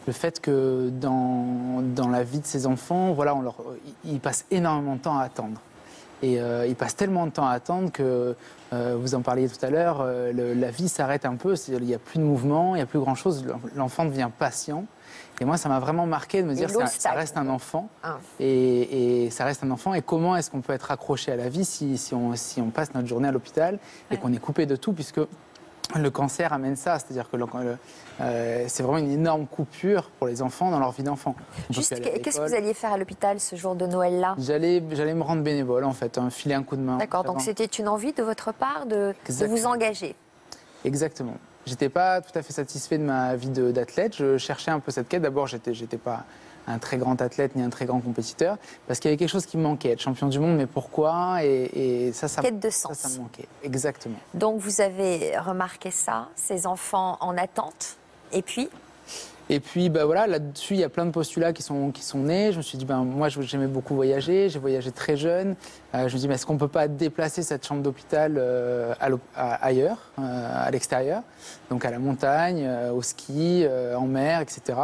le fait que dans la vie de ces enfants, voilà, ils passent énormément de temps à attendre. Et ils passent tellement de temps à attendre que, vous en parliez tout à l'heure, la vie s'arrête un peu. Il n'y a plus de mouvement, il n'y a plus grand-chose. L'enfant devient patient. Et moi, ça m'a vraiment marqué de me dire que ça reste un enfant. Et ça reste un enfant. Et comment est-ce qu'on peut être accroché à la vie si on passe notre journée à l'hôpital et qu'on est coupé de tout, puisque le cancer amène ça. C'est-à-dire que c'est vraiment une énorme coupure pour les enfants dans leur vie d'enfant. Juste, qu'est-ce que vous alliez faire à l'hôpital ce jour de Noël-là? J'allais me rendre bénévole, en fait, filer un coup de main. D'accord, donc c'était une envie de votre part de vous engager. Exactement. J'étais pas tout à fait satisfait de ma vie d'athlète. Je cherchais un peu cette quête. D'abord, j'étais pas un très grand athlète ni un très grand compétiteur, parce qu'il y avait quelque chose qui me manquait. Être champion du monde, mais pourquoi? Et ça quête de sens. Ça me manquait. Exactement. Donc vous avez remarqué ça, ces enfants en attente, et puis? Et puis voilà, là-dessus, il y a plein de postulats qui sont nés. Je me suis dit, moi, j'aimais beaucoup voyager. J'ai voyagé très jeune. Je me suis dit, mais est-ce qu'on ne peut pas déplacer cette chambre d'hôpital ailleurs, à l'extérieur, donc à la montagne, au ski, en mer, etc.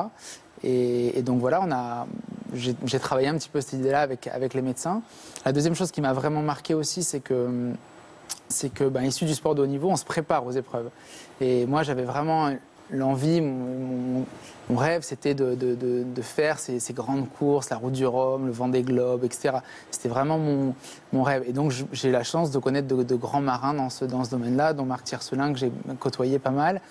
Et donc voilà, j'ai travaillé un petit peu cette idée-là avec les médecins. La deuxième chose qui m'a vraiment marqué aussi, c'est que issu du sport de haut niveau, on se prépare aux épreuves. Et moi, j'avais vraiment l'envie, mon rêve, c'était de faire ces grandes courses, la Route du Rhum, le Vendée Globe, etc. C'était vraiment mon rêve. Et donc, j'ai la chance de connaître de grands marins dans ce domaine-là, dont Marc Tiercelin, que j'ai côtoyé pas mal.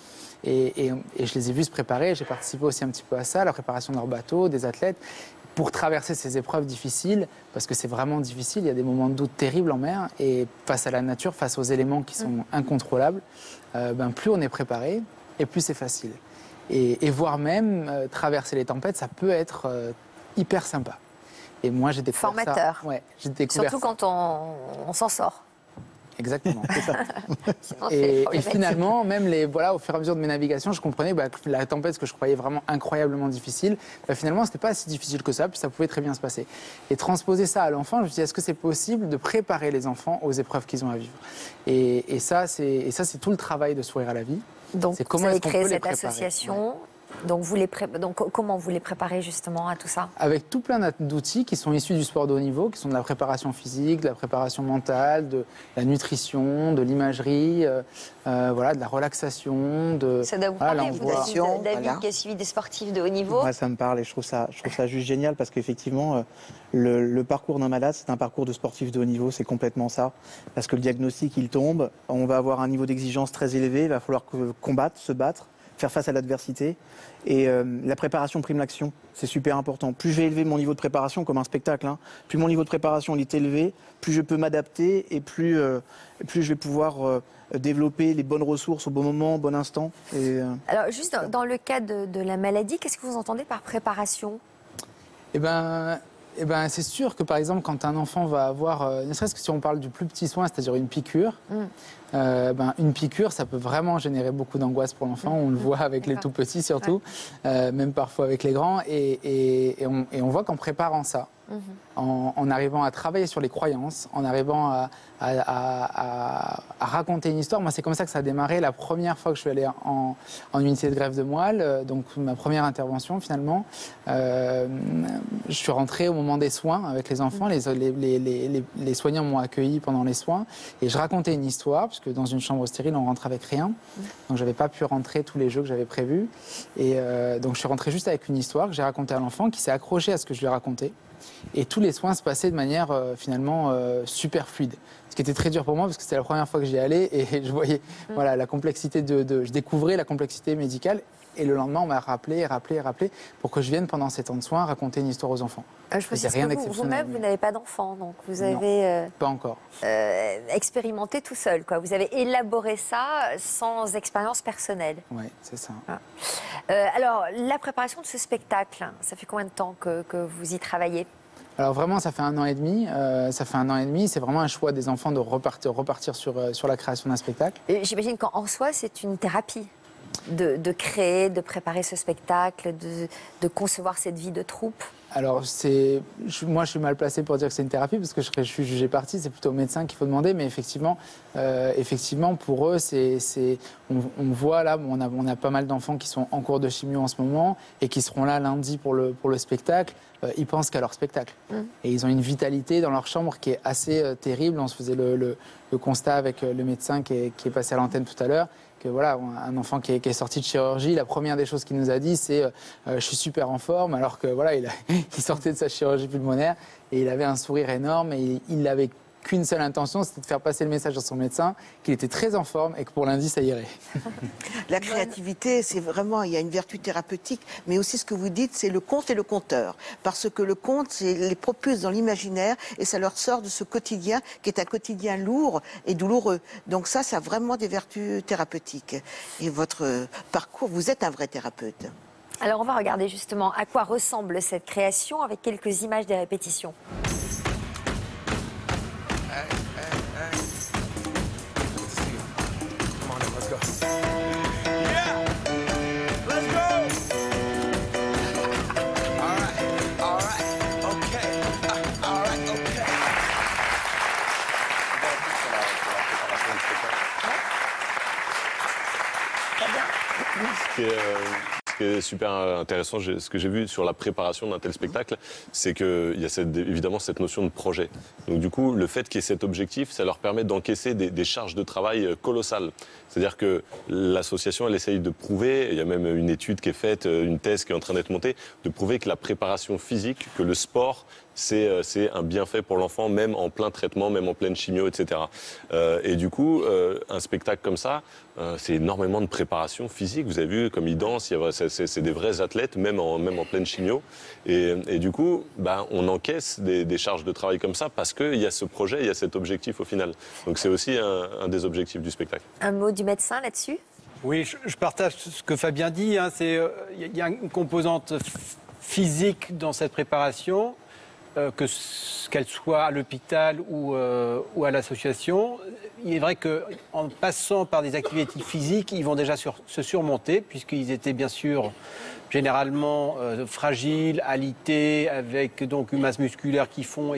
Et je les ai vus se préparer. J'ai participé aussi un petit peu à ça, à la préparation de leurs bateaux, des athlètes, pour traverser ces épreuves difficiles, parce que c'est vraiment difficile. Il y a des moments de doute terribles en mer. Et face à la nature, face aux éléments qui sont incontrôlables, plus on est préparé, et plus c'est facile. Et voire même traverser les tempêtes, ça peut être hyper sympa. Et moi, j'ai découvert formateur. Ça. Ouais, j'ai découvert surtout quand on s'en sort. Exactement, c'est ça. et finalement, même au fur et à mesure de mes navigations, je comprenais que la tempête, que je croyais vraiment incroyablement difficile, finalement, c'était pas si difficile que ça, puis ça pouvait très bien se passer. Et transposer ça à l'enfant, je me suis dit, est-ce que c'est possible de préparer les enfants aux épreuves qu'ils ont à vivre? Et ça, c'est tout le travail de Sourire à la vie. Donc, vous avez créé cette association. Donc, comment vous les préparez justement à tout ça? Avec tout plein d'outils qui sont issus du sport de haut niveau, qui sont de la préparation physique, de la préparation mentale, de la nutrition, de l'imagerie, de la relaxation, Ça doit vous parler, vous, David, qui a suivi des sportifs de haut niveau? Moi, ça me parle et je trouve ça juste génial, parce qu'effectivement, le parcours d'un malade, c'est un parcours de sportif de haut niveau, c'est complètement ça. Parce que le diagnostic, il tombe, on va avoir un niveau d'exigence très élevé, il va falloir combattre, se battre, faire face à l'adversité. Et la préparation prime l'action, c'est super important. Plus je vais élever mon niveau de préparation, comme un spectacle, plus mon niveau de préparation est élevé, plus je peux m'adapter et plus je vais pouvoir développer les bonnes ressources au bon moment, au bon instant. Alors juste dans le cas de la maladie, qu'est-ce que vous entendez par préparation? C'est sûr que par exemple, quand un enfant va avoir, ne serait-ce que si on parle du plus petit soin, c'est-à-dire une piqûre, une piqûre, ça peut vraiment générer beaucoup d'angoisse pour l'enfant. On le voit avec les tout petits surtout, même parfois avec les grands. Et on voit qu'en préparant ça, en arrivant à travailler sur les croyances, en arrivant à raconter une histoire. Moi, c'est comme ça que ça a démarré la première fois que je suis allé en unité de greffe de moelle, donc ma première intervention finalement. Je suis rentré au moment des soins avec les enfants. Les soignants m'ont accueilli pendant les soins et je racontais une histoire, parce que dans une chambre stérile, on rentre avec rien. Donc, je n'avais pas pu rentrer tous les jeux que j'avais prévus. Et donc, je suis rentré juste avec une histoire que j'ai racontée à l'enfant, qui s'est accroché à ce que je lui ai raconté. Et tous les soins se passaient de manière finalement super fluide. Ce qui était très dur pour moi, parce que c'était la première fois que j'y allais et je voyais la complexité je découvrais la complexité médicale Et le lendemain, on m'a rappelé pour que je vienne pendant ces temps de soins raconter une histoire aux enfants. Je précise que vous-même, vous n'avez pas d'enfant, donc vous avez pas encore. Expérimenté tout seul, quoi. Vous avez élaboré ça sans expérience personnelle. Oui, c'est ça. Alors, la préparation de ce spectacle, ça fait combien de temps que vous y travaillez ? Alors vraiment, ça fait 1 an et demi. C'est vraiment un choix des enfants de repartir sur la création d'un spectacle. J'imagine qu'en soi, c'est une thérapie de créer, de préparer ce spectacle, de concevoir cette vie de troupe. Alors, moi, je suis mal placé pour dire que c'est une thérapie parce que je suis jugé parti. C'est plutôt au médecin qu'il faut demander. Mais effectivement, pour eux, on voit là, on a pas mal d'enfants qui sont en cours de chimio en ce moment et qui seront là lundi pour le spectacle. Ils pensent qu'à leur spectacle. Et ils ont une vitalité dans leur chambre qui est assez terrible. On se faisait le constat avec le médecin qui est passé à l'antenne tout à l'heure. Que voilà, un enfant qui est sorti de chirurgie, la première des choses qu'il nous a dit, c'est je suis super en forme, alors que voilà, il sortait de sa chirurgie pulmonaire et il avait un sourire énorme et il n'avait qu'une seule intention, c'était de faire passer le message à son médecin qu'il était très en forme et que pour lundi, ça irait. La créativité, c'est vraiment, il y a une vertu thérapeutique, mais aussi ce que vous dites, c'est le conte et le conteur. Parce que le conte, c'est les propulse dans l'imaginaire et ça leur sort de ce quotidien qui est un quotidien lourd et douloureux. Donc ça a vraiment des vertus thérapeutiques. Et votre parcours, vous êtes un vrai thérapeute. Alors on va regarder justement à quoi ressemble cette création avec quelques images des répétitions. Ce qui est super intéressant, ce que j'ai vu sur la préparation d'un tel spectacle, c'est qu'il y a évidemment cette notion de projet. Donc du coup, le fait qu'il y ait cet objectif, ça leur permet d'encaisser des charges de travail colossales. C'est-à-dire que l'association, elle essaye de prouver, il y a même une étude qui est faite, une thèse qui est en train d'être montée, de prouver que la préparation physique, que le sport, c'est un bienfait pour l'enfant, même en plein traitement, même en pleine chimio, etc. Et du coup, un spectacle comme ça, c'est énormément de préparation physique. Vous avez vu comme ils dansent, c'est des vrais athlètes, même en pleine chimio. Et du coup, on encaisse des charges de travail comme ça parce qu'il y a ce projet, il y a cet objectif au final. Donc c'est aussi un des objectifs du spectacle. Un mot du médecin là-dessus ? Oui, je partage ce que Fabien dit. Il y a une composante physique dans cette préparation. Qu'elle soit à l'hôpital ou à l'association. Il est vrai qu'en passant par des activités physiques, ils vont déjà se surmonter, puisqu'ils étaient bien sûr généralement fragiles, alités, avec donc une masse musculaire qui font.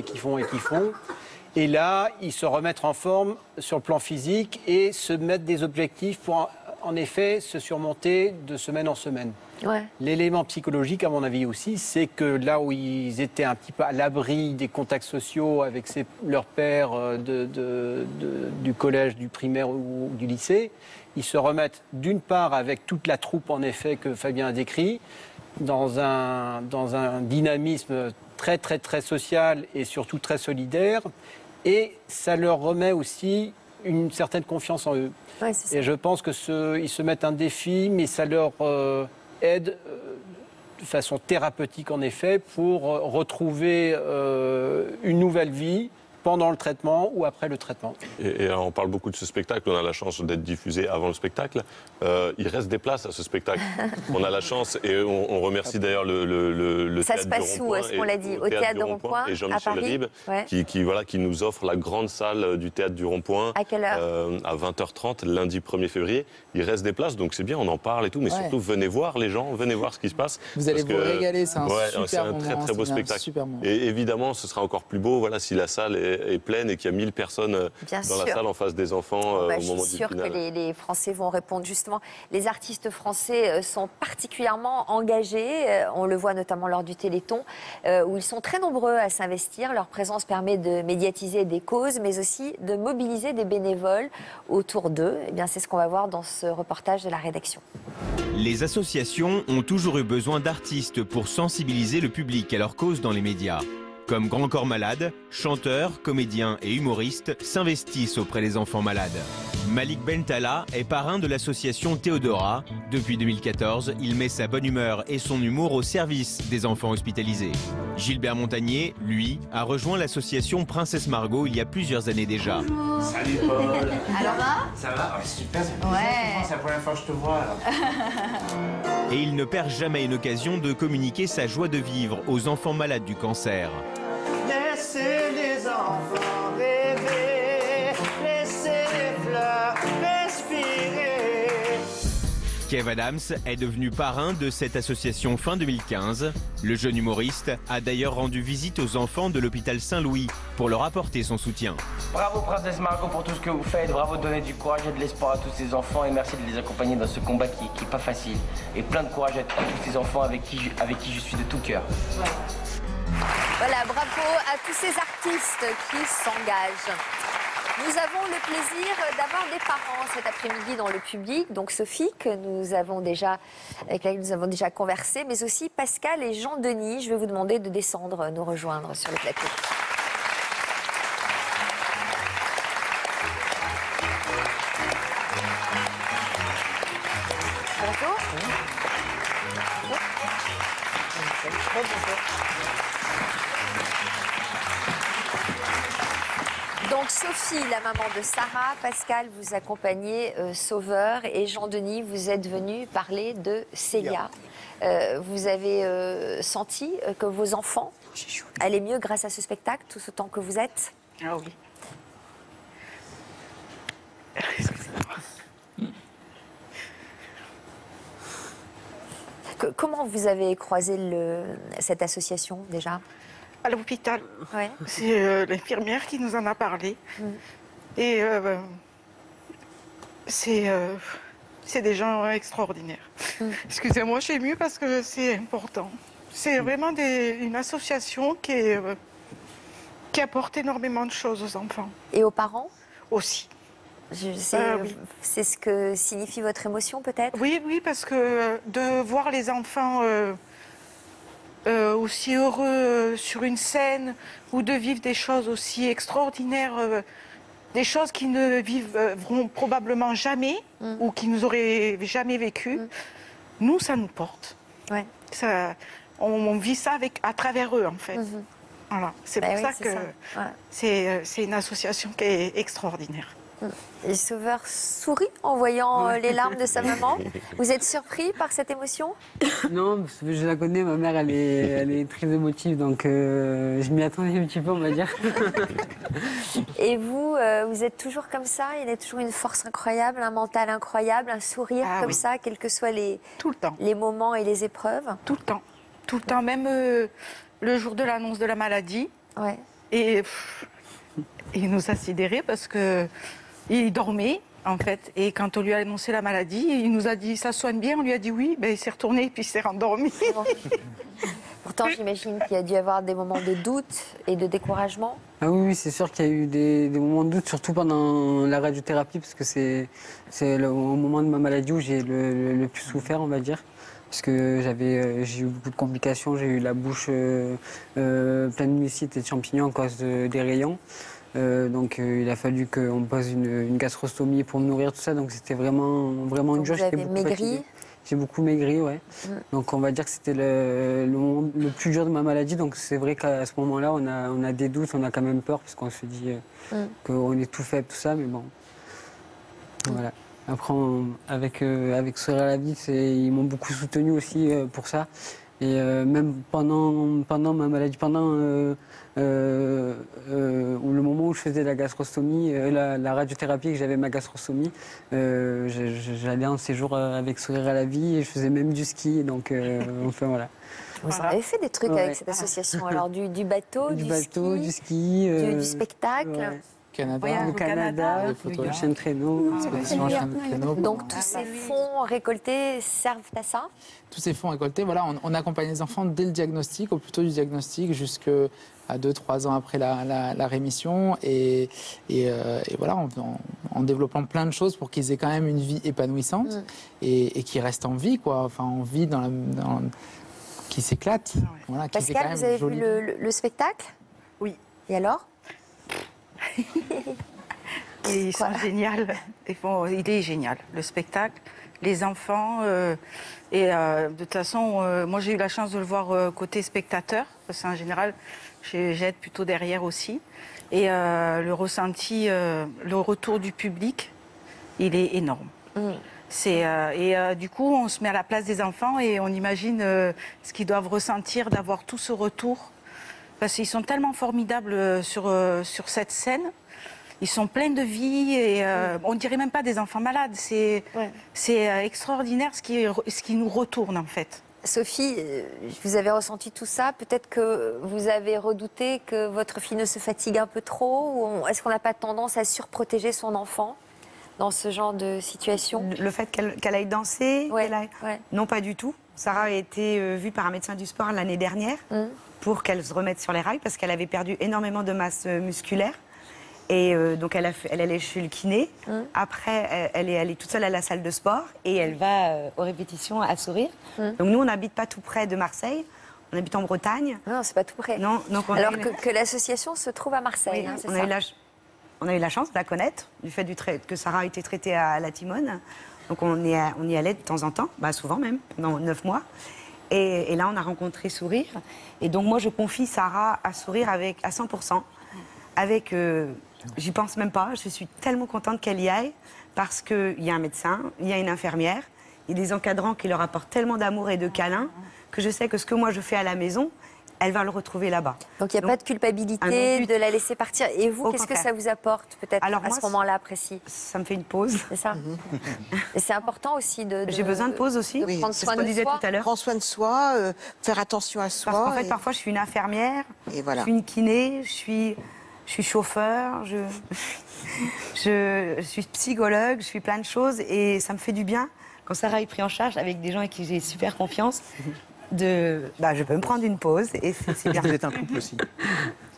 Et là, ils se remettent en forme sur le plan physique et se mettent des objectifs pour, en effet, se surmonter de semaine en semaine. Ouais. L'élément psychologique, à mon avis aussi, c'est que là où ils étaient un petit peu à l'abri des contacts sociaux avec leurs pairs du collège, du primaire ou du lycée, ils se remettent d'une part avec toute la troupe, en effet, que Fabien a décrit, dans un dynamisme très, très, très social et surtout très solidaire. Et ça leur remet aussi une certaine confiance en eux. Ouais, c'est ça. Et je pense qu'ils se mettent un défi, mais ça leur aide de façon thérapeutique, en effet, pour retrouver une nouvelle vie pendant le traitement ou après le traitement. Et on parle beaucoup de ce spectacle, on a la chance d'être diffusé avant le spectacle. Il reste des places à ce spectacle. On a la chance et on remercie d'ailleurs le ça Théâtre se passe du où, Rond-Point. est-ce qu'on l'a dit, au Théâtre du Rond-Point, et Jean-Michel à Paris, Ribes, ouais. qui nous offre la grande salle du Théâtre du Rond-Point. À quelle heure à 20h30, lundi 1er février. Il reste des places, donc c'est bien, on en parle et tout, mais surtout venez voir les gens, venez voir ce qui se passe. Vous allez vous régaler, c'est un super moment. C'est un très beau spectacle. Et évidemment, ce sera encore plus beau si la salle est pleine et qu'il y a 1000 personnes dans la salle en face des enfants au moment du final. Je suis sûre que les Français vont répondre justement. Les artistes français sont particulièrement engagés. On le voit notamment lors du Téléthon, où ils sont très nombreux à s'investir. Leur présence permet de médiatiser des causes, mais aussi de mobiliser des bénévoles autour d'eux. Eh bien, c'est ce qu'on va voir dans ce reportage de la rédaction. Les associations ont toujours eu besoin d'artistes pour sensibiliser le public à leur cause dans les médias. Comme Grand Corps Malade, chanteurs, comédiens et humoristes s'investissent auprès des enfants malades. Malik Bentala est parrain de l'association Théodora. Depuis 2014, il met sa bonne humeur et son humour au service des enfants hospitalisés. Gilbert Montagnier, lui, a rejoint l'association Princesse Margot il y a plusieurs années déjà. Bonjour. Salut Paul. Alors ça va? Super, c'est la première fois que je te vois. Alors. Et il ne perd jamais une occasion de communiquer sa joie de vivre aux enfants malades du cancer. Laissez les enfants rêver, laissez les fleurs respirer. Kev Adams est devenu parrain de cette association fin 2015. Le jeune humoriste a d'ailleurs rendu visite aux enfants de l'hôpital Saint-Louis pour leur apporter son soutien. Bravo Princesse Margot pour tout ce que vous faites, bravo de donner du courage et de l'espoir à tous ces enfants et merci de les accompagner dans ce combat qui n'est pas facile. Et plein de courage à tous ces enfants avec qui je suis de tout cœur. Voilà, bravo à tous ces artistes qui s'engagent. Nous avons le plaisir d'avoir des parents cet après-midi dans le public. Donc Sophie, avec laquelle nous avons déjà conversé, mais aussi Pascal et Jean-Denis. Je vais vous demander de descendre, nous rejoindre sur le plateau. Bonjour. Donc Sophie, la maman de Sarah, Pascal, vous accompagnez Sauveur et Jean-Denis, vous êtes venu parler de Célia. Vous avez senti que vos enfants allaient mieux grâce à ce spectacle, tout ce temps que vous êtes? Ah oui. Comment vous avez croisé cette association déjà? À l'hôpital. Ouais. C'est l'infirmière qui nous en a parlé. Et c'est des gens extraordinaires. Excusez-moi, je suis émue parce que c'est important. C'est vraiment une association qui apporte énormément de choses aux enfants. Et aux parents? Aussi. Oui. C'est ce que signifie votre émotion peut-être? Oui, parce que de voir les enfants aussi heureux sur une scène ou de vivre des choses aussi extraordinaires, des choses qu'ils ne vivront probablement jamais ou qu'ils nous auraient jamais vécues, nous, ça nous porte. Ouais. On vit ça à travers eux, en fait. Voilà. C'est pour ça que c'est une association qui est extraordinaire. Et Sauveur sourit en voyant les larmes de sa maman. Vous êtes surpris par cette émotion? Non, parce que je la connais, ma mère, elle est très émotive, donc je m'y attendais un petit peu, on va dire. Et vous, vous êtes toujours comme ça? Il y a toujours une force incroyable, un mental incroyable, un sourire comme ça, quels que soient les moments et les épreuves? Tout le temps. Tout le temps, même le jour de l'annonce de la maladie. Ouais. Et il nous a sidérés parce que il dormait, en fait. Et quand on lui a annoncé la maladie, il nous a dit « ça soigne bien ?» On lui a dit oui. Ben, il s'est retourné et puis il s'est rendormi. Pourtant, j'imagine qu'il y a dû y avoir des moments de doute et de découragement. Ah oui, c'est sûr qu'il y a eu des moments de doute, surtout pendant la radiothérapie, parce que c'est au moment de ma maladie où j'ai le plus souffert, on va dire. Parce que j'ai eu beaucoup de complications, j'ai eu la bouche pleine de mucites et de champignons à cause des rayons. Donc il a fallu qu'on pose une gastrostomie pour me nourrir, tout ça. Donc c'était vraiment dur. Vous avez maigri? J'ai beaucoup maigri, ouais. Donc on va dire que c'était le moment le plus dur de ma maladie. Donc c'est vrai qu'à ce moment-là, on a des doutes, on a quand même peur, parce qu'on se dit qu'on est tout faible, tout ça. Mais bon, voilà. Après, avec Sourire à la vie, ils m'ont beaucoup soutenu aussi pour ça. Et même pendant ma maladie, le moment où je faisais la gastrostomie, la radiothérapie, que j'avais ma gastrostomie, j'allais en séjour avec Sourire à la vie et je faisais même du ski. Donc, enfin voilà. Vous avez fait des trucs avec cette association, alors du bateau, du ski, du spectacle. Ouais. Au Canada, le chien de traîneau. Donc tous ces fonds récoltés servent à ça? Tous ces fonds récoltés, voilà, on accompagne les enfants dès le diagnostic, au plus tôt du diagnostic, jusqu'à 2-3 ans après la rémission. Et voilà, en développant plein de choses pour qu'ils aient quand même une vie épanouissante et qu'ils restent en vie, quoi. Enfin, en vie qui s'éclatent. Voilà, Pascal, vous avez vu le spectacle? Oui. Et alors? Et ils sont géniaux. Il est génial, le spectacle. Les enfants. De toute façon, moi j'ai eu la chance de le voir côté spectateur, parce qu'en général, j'aide plutôt derrière aussi. Et le ressenti, le retour du public, il est énorme. Du coup, on se met à la place des enfants et on imagine ce qu'ils doivent ressentir d'avoir tout ce retour. Parce qu'ils sont tellement formidables sur cette scène. Ils sont pleins de vie et on ne dirait même pas des enfants malades. C'est extraordinaire ce qui nous retourne en fait. Sophie, vous avez ressenti tout ça. Peut-être que vous avez redouté que votre fille ne se fatigue un peu trop. Ou est-ce qu'on n'a pas tendance à surprotéger son enfant dans ce genre de situation? Le fait qu'elle aille danser, non, pas du tout. Sarah a été vue par un médecin du sport l'année dernière pour qu'elle se remette sur les rails parce qu'elle avait perdu énormément de masse musculaire. Et donc elle allait chez le kiné. Après, elle est toute seule à la salle de sport et elle va aux répétitions à Sourire. Donc nous, on n'habite pas tout près de Marseille. On habite en Bretagne. Non, c'est pas tout près. Non, donc alors que l'association se trouve à Marseille. Oui, hein, c'est ça. On a eu la chance de la connaître, du fait que Sarah a été traitée à la Timone. Donc on y allait de temps en temps, souvent même, pendant 9 mois. Et là, on a rencontré Sourire. Et donc moi, je confie Sarah à Sourire à 100%. J'y pense même pas, je suis tellement contente qu'elle y aille parce qu'il y a un médecin, il y a une infirmière, il y a des encadrants qui leur apportent tellement d'amour et de câlins que je sais que ce que moi je fais à la maison, elle va le retrouver là-bas. Donc il n'y a pas de culpabilité de la laisser partir. Et vous, qu'est-ce que ça vous apporte peut-être à ce moment-là précis? Ça me fait une pause. C'est ça. Et c'est important aussi de J'ai besoin de pause aussi. De prendre soin de soi. Tout à l'heure. Prendre soin de soi, faire attention à soi. Parce qu'en fait, parfois, je suis une infirmière, je suis une kiné, je suis chauffeur, je suis psychologue, je suis plein de choses et ça me fait du bien quand Sarah est prise en charge avec des gens avec qui j'ai super confiance. Je peux me prendre une pause et c'est bien. Vous êtes un couple aussi.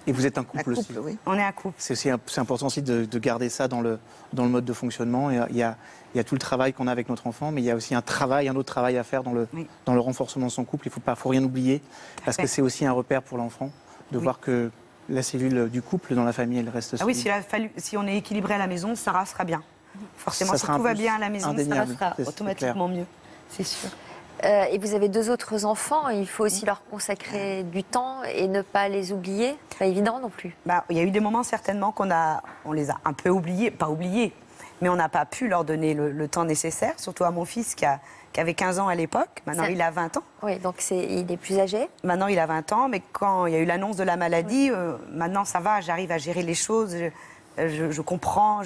Et vous êtes un couple aussi. Oui. On est un couple. C'est important aussi de garder ça dans le mode de fonctionnement. Il y a tout le travail qu'on a avec notre enfant, mais il y a aussi un autre travail à faire dans le renforcement de son couple. Il ne faut rien oublier, parce que c'est aussi un repère pour l'enfant de voir que la cellule du couple dans la famille, elle reste solide. Oui, si on est équilibré à la maison, Sarah sera bien. Forcément, si tout va bien à la maison, Sarah sera automatiquement mieux. C'est sûr. Et vous avez 2 autres enfants, il faut aussi leur consacrer du temps et ne pas les oublier. C'est pas évident non plus. Il y a eu des moments certainement on les a un peu oubliés, pas oubliés, mais on n'a pas pu leur donner le temps nécessaire, surtout à mon fils qui avait 15 ans à l'époque. Maintenant, il a 20 ans. Oui, donc il est plus âgé. Maintenant, il a 20 ans, mais quand il y a eu l'annonce de la maladie, maintenant, ça va, j'arrive à gérer les choses. Je comprends.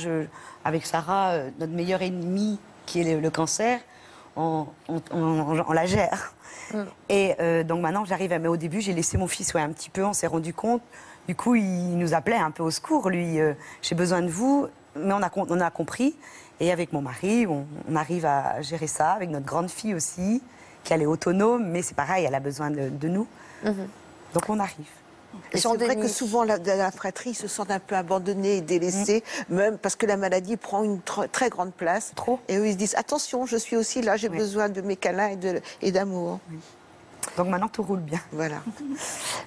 Avec Sarah, notre meilleur ennemi, qui est le cancer, on la gère. Et donc maintenant, j'arrive Mais au début, j'ai laissé mon fils un petit peu, on s'est rendu compte. Du coup, il nous appelait un peu au secours, lui. J'ai besoin de vous. Mais on a compris. Et avec mon mari, on arrive à gérer ça, avec notre grande fille aussi, qui elle est autonome, mais c'est pareil, elle a besoin de nous. Donc on arrive. Et c'est vrai que souvent la fratrie se sent un peu abandonnée et délaissée, même parce que la maladie prend une très grande place. Trop. Et eux, ils se disent, attention, je suis aussi là, j'ai besoin de mes câlins et d'amour. Donc maintenant, tout roule bien. Voilà.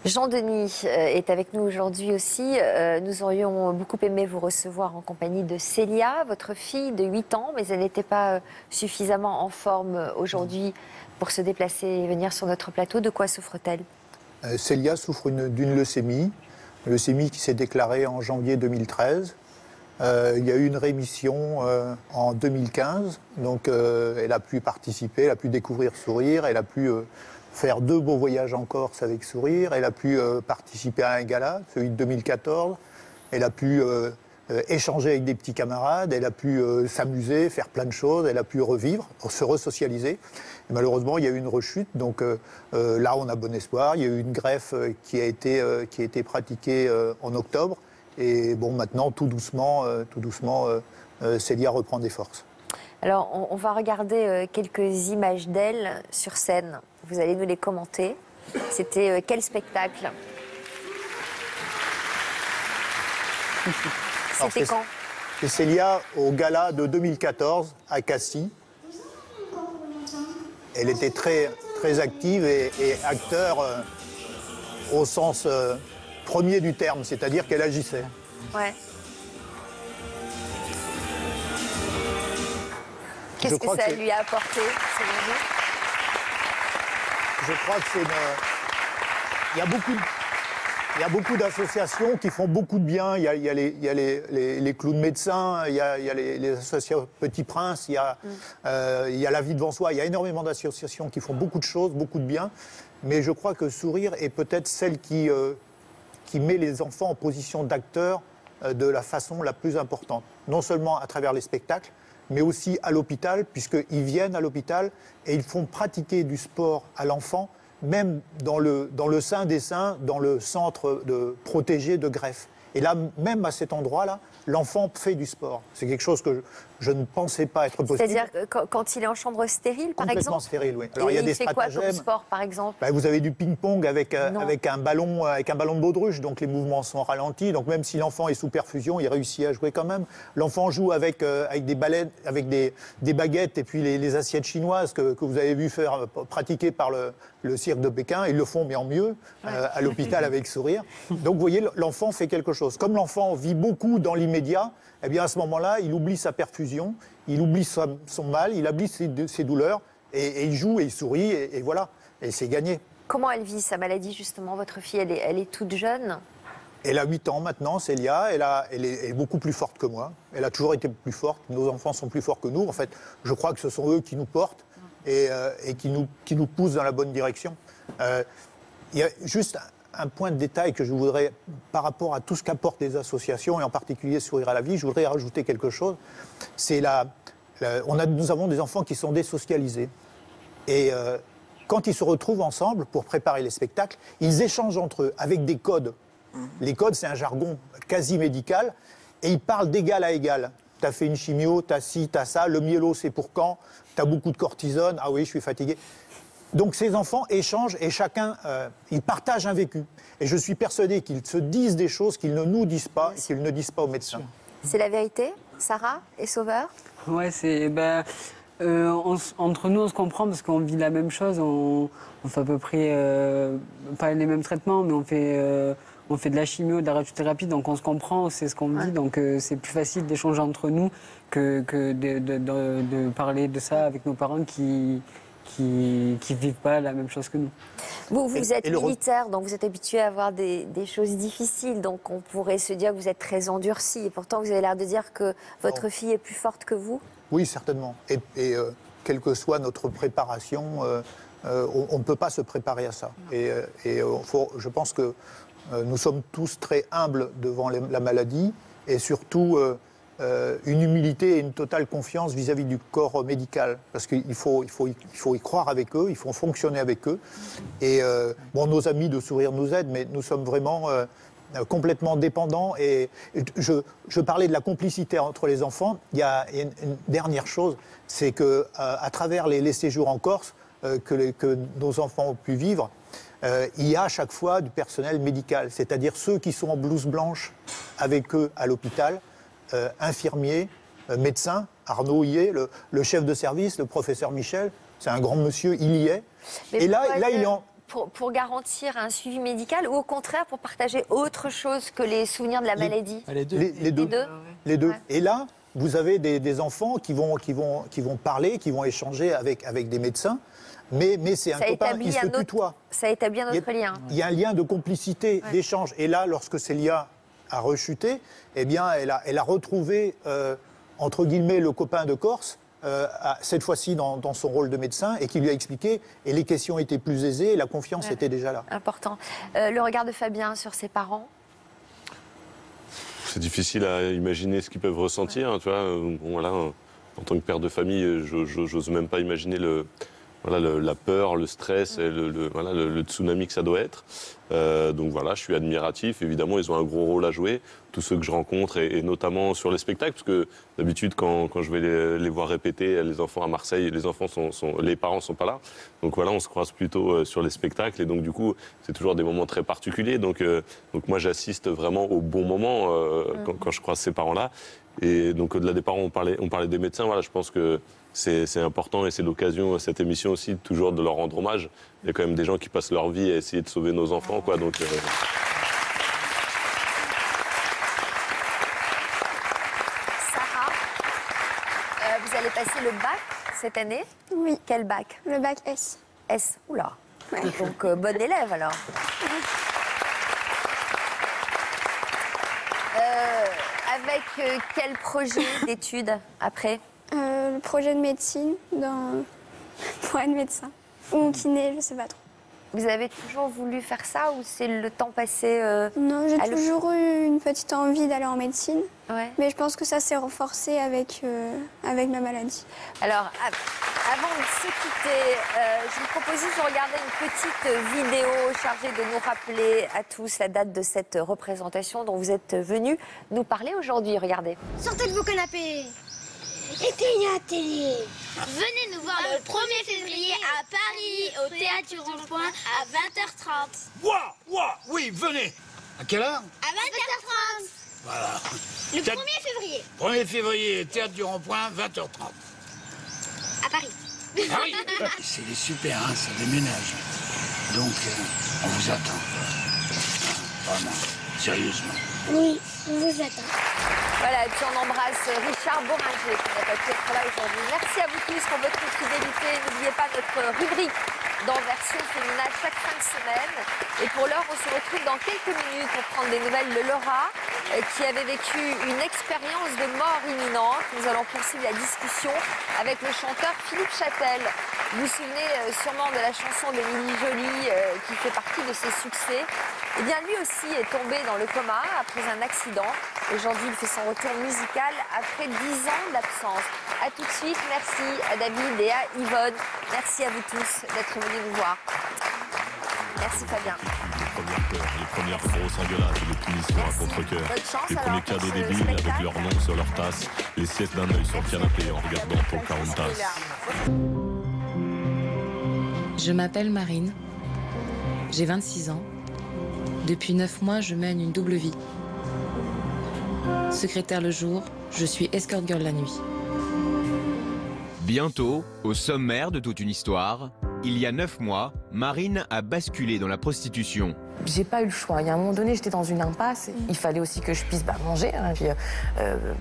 Jean-Denis est avec nous aujourd'hui aussi. Nous aurions beaucoup aimé vous recevoir en compagnie de Célia, votre fille de 8 ans, mais elle n'était pas suffisamment en forme aujourd'hui pour se déplacer et venir sur notre plateau. De quoi souffre-t-elle? Célia souffre d'une leucémie qui s'est déclarée en janvier 2013. Il y a eu une rémission en 2015, donc elle a pu participer, elle a pu découvrir Sourire, elle a pu faire 2 beaux voyages en Corse avec Sourire, elle a pu participer à un gala, celui de 2014, elle a pu échanger avec des petits camarades, elle a pu s'amuser, faire plein de choses, elle a pu revivre, se resocialiser. Et malheureusement, il y a eu une rechute, donc là, on a bon espoir. Il y a eu une greffe qui a été pratiquée en octobre. Et bon, maintenant, tout doucement, Célia reprend des forces. Alors, on va regarder quelques images d'elle sur scène. Vous allez nous les commenter. C'était quel spectacle? C'était quand? C'est Célia au gala de 2014 à Cassis. Elle était très, très active et acteur au sens premier du terme, c'est-à-dire qu'elle agissait. Ouais. Qu'est-ce que ça lui a apporté, selon vous? Je crois que c'est il y a beaucoup d'associations qui font beaucoup de bien. Il y a les clowns médecins, il y a les associations Petit Prince, il y a La Vie devant soi. Il y a énormément d'associations qui font beaucoup de choses, beaucoup de bien. Mais je crois que Sourire est peut-être celle qui met les enfants en position d'acteurs de la façon la plus importante. Non seulement à travers les spectacles, mais aussi à l'hôpital, puisqu'ils viennent à l'hôpital et ils font pratiquer du sport à l'enfant, même dans le sein des seins, dans le centre protégé de greffe. Et là, même à cet endroit-là, l'enfant fait du sport. C'est quelque chose que je ne pensais pas être possible. C'est-à-dire quand il est en chambre stérile, par exemple? Complètement stérile, oui. Alors, et il y a des fait quoi stratagèmes. comme sport, par exemple? Vous avez du ping-pong avec un ballon de baudruche, donc les mouvements sont ralentis. Donc même si l'enfant est sous perfusion, il réussit à jouer quand même. L'enfant joue avec des baleines, avec des baguettes et puis les assiettes chinoises que vous avez vu pratiquer par le cirque de Pékin. Ils le font, mais en mieux, à l'hôpital avec Sourire. Donc vous voyez, l'enfant fait quelque chose. Comme l'enfant vit beaucoup dans l'immédiat, eh bien à ce moment-là, il oublie sa perfusion, il oublie son mal, il oublie ses douleurs, et il joue et il sourit, et voilà, et c'est gagné. Comment elle vit sa maladie, justement? Votre fille, elle est toute jeune? Elle a 8 ans maintenant, Célia, elle est beaucoup plus forte que moi. Elle a toujours été plus forte, nos enfants sont plus forts que nous. En fait, je crois que ce sont eux qui nous portent et qui nous poussent dans la bonne direction. Il y a juste un point de détail que je voudrais, par rapport à tout ce qu'apportent les associations, et en particulier Sourire à la vie, je voudrais rajouter quelque chose. C'est nous avons des enfants qui sont désocialisés. Et quand ils se retrouvent ensemble pour préparer les spectacles, ils échangent entre eux avec des codes. Les codes, c'est un jargon quasi médical, et ils parlent d'égal à égal. T'as fait une chimio, t'as ci, t'as ça, le myélo, c'est pour quand? T'as beaucoup de cortisone, ah oui, je suis fatigué. Donc ces enfants échangent et chacun, ils partagent un vécu. Et je suis persuadé qu'ils se disent des choses qu'ils ne nous disent pas et qu'ils ne disent pas aux médecins. C'est la vérité, Sarah et Sauveur? Ouais, c'est... entre nous, on se comprend parce qu'on vit la même chose. On fait à peu près, pas les mêmes traitements, mais on fait de la chimio, de la radiothérapie, donc on se comprend, c'est ce qu'on dit. Donc c'est plus facile d'échanger entre nous que de parler de ça avec nos parents qui vivent pas la même chose que nous. Vous êtes militaire, donc vous êtes habitué à voir des choses difficiles, donc on pourrait se dire que vous êtes très endurci, et pourtant vous avez l'air de dire que votre fille est plus forte que vous? Oui, certainement. Et quelle que soit notre préparation, on ne peut pas se préparer à ça. Et je pense que nous sommes tous très humbles devant la maladie, et surtout une humilité et une totale confiance vis-à-vis du corps médical. Parce qu'il faut y croire avec eux, il faut fonctionner avec eux. Et nos amis de Sourire nous aident, mais nous sommes vraiment complètement dépendants. Et je parlais de la complicité entre les enfants. Il y a une dernière chose, c'est qu'à travers les séjours en Corse que nos enfants ont pu vivre, il y a à chaque fois du personnel médical, c'est-à-dire ceux qui sont en blouse blanche avec eux à l'hôpital, infirmiers, médecins. Arnaud y est, le chef de service, le professeur Michel, c'est un grand monsieur, il y est. Mais et là il est en... Pour garantir un suivi médical, ou au contraire pour partager autre chose que les souvenirs de la maladie? Les deux. Les deux. Ouais. Et là, vous avez des enfants qui vont parler, qui vont échanger avec des médecins, mais c'est un copain qui se tutoie. Ça établit un autre lien. Il y a un lien de complicité, d'échange. Et là, lorsque Célia a rechuté, eh bien, elle a retrouvé, entre guillemets, le copain de Corse, cette fois-ci dans son rôle de médecin, et qui lui a expliqué, et les questions étaient plus aisées, et la confiance était déjà là. Important. Le regard de Fabien sur ses parents? C'est difficile à imaginer ce qu'ils peuvent ressentir. Tu vois, voilà, en tant que père de famille, j'ose même pas imaginer la peur, le stress, et le tsunami que ça doit être. Donc voilà, je suis admiratif. Évidemment, ils ont un gros rôle à jouer, tous ceux que je rencontre, et notamment sur les spectacles, parce que d'habitude, quand je vais les voir répéter, les enfants à Marseille, les parents sont pas là. Donc voilà, on se croise plutôt sur les spectacles, et donc du coup, c'est toujours des moments très particuliers. Donc moi, j'assiste vraiment au bon moment quand je croise ces parents-là. Et donc au-delà des parents, on parlait des médecins. Voilà, je pense que c'est important, et c'est l'occasion, cette émission aussi, toujours de leur rendre hommage. Il y a quand même des gens qui passent leur vie à essayer de sauver nos enfants, quoi. Donc, Sarah, vous allez passer passé le bac cette année? Oui. Quel bac? Le bac S. S, oula. Ouais. Donc, bonne élève alors. Avec quel projet d'études après? Le projet de médecine pour être médecin. Ou kiné, je sais pas trop. Vous avez toujours voulu faire ça ou c'est le temps passé Non, j'ai toujours eu une petite envie d'aller en médecine. Ouais. Mais je pense que ça s'est renforcé avec ma maladie. Alors, avant de se quitter, je vous propose juste de regarder une petite vidéo chargée de nous rappeler à tous la date de cette représentation dont vous êtes venus nous parler aujourd'hui. Regardez. Sortez de vos canapés. Éteignez la télé. Venez nous voir le 1er février à Paris, au Théâtre du Rond-Point, à 20h30. Oui, venez. À quelle heure? À 20h30. Voilà. Le 1er février. 1er février, Théâtre du Rond-Point, 20h30. À Paris. Paris. C'est super, hein, ça déménage. Donc, on vous attend. Vraiment, sérieusement. Oui, on vous attend. Voilà, et puis on embrasse Richard Boringer qui n'a pas pu être là aujourd'hui. Merci à vous tous pour votre fidélité. N'oubliez pas notre rubrique dans Version Féminin chaque fin de semaine. Et pour l'heure, on se retrouve dans quelques minutes pour prendre des nouvelles de Laura, qui avait vécu une expérience de mort imminente. Nous allons poursuivre la discussion avec le chanteur Philippe Châtel. Vous vous souvenez sûrement de la chanson d'Émilie Joly qui fait partie de ses succès. Eh bien, lui aussi est tombé dans le coma après un accident. Aujourd'hui, il fait son retour musical après 10 ans d'absence. A tout de suite, merci à David et à Yvonne. Merci à vous tous d'être venus nous voir. Merci Fabien. Les premières grosses engueulades, les punitions à contre-cœur. Les premiers cadeaux débiles avec leur nom sur leur tasse. Les siestes d'un œil sur le canapé en regardant Pocahontas. Je m'appelle Marine. J'ai 26 ans. Depuis 9 mois, je mène une double vie. Secrétaire le jour, je suis escort girl la nuit. Bientôt, au sommaire de toute une histoire, il y a 9 mois, Marine a basculé dans la prostitution. J'ai pas eu le choix. Il y a un moment donné, j'étais dans une impasse. Il fallait aussi que je puisse manger, hein, puis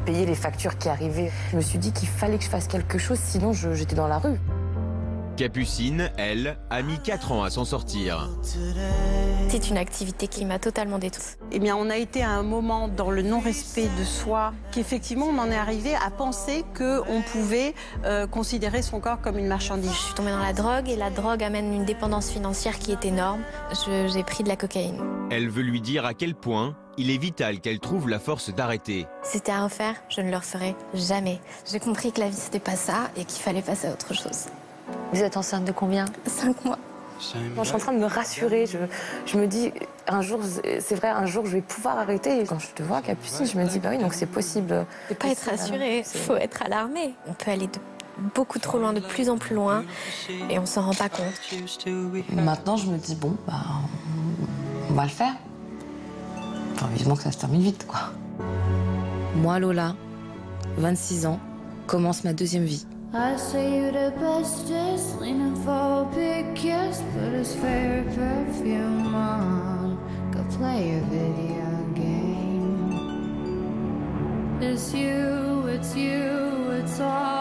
payer les factures qui arrivaient. Je me suis dit qu'il fallait que je fasse quelque chose, sinon j'étais dans la rue. Capucine, elle, a mis 4 ans à s'en sortir. C'est une activité qui m'a totalement détruite. Eh bien, on a été à un moment dans le non-respect de soi qu'effectivement, on en est arrivé à penser qu'on pouvait considérer son corps comme une marchandise. Je suis tombée dans la drogue et la drogue amène une dépendance financière qui est énorme. J'ai pris de la cocaïne. Elle veut lui dire à quel point il est vital qu'elle trouve la force d'arrêter. C'était à refaire, je ne le referai jamais. J'ai compris que la vie, c'était pas ça et qu'il fallait passer à autre chose. Vous êtes enceinte de combien? 5 mois. Moi, je suis en train de me rassurer. Je me dis, un jour, c'est vrai, un jour, je vais pouvoir arrêter. Et quand je te vois, Capucine, je me dis, bah oui, donc c'est possible. Il faut pas être rassuré, il faut être alarmé. On peut aller beaucoup trop loin, de plus en plus loin, et on s'en rend pas compte. Maintenant, je me dis, bon, bah, on va le faire. Enfin, vivement que ça se termine vite, quoi. Moi, Lola, 26 ans, commence ma deuxième vie. I say you the bestest, leaning for a big kiss, put his favorite perfume on, go play a video game. It's you, it's all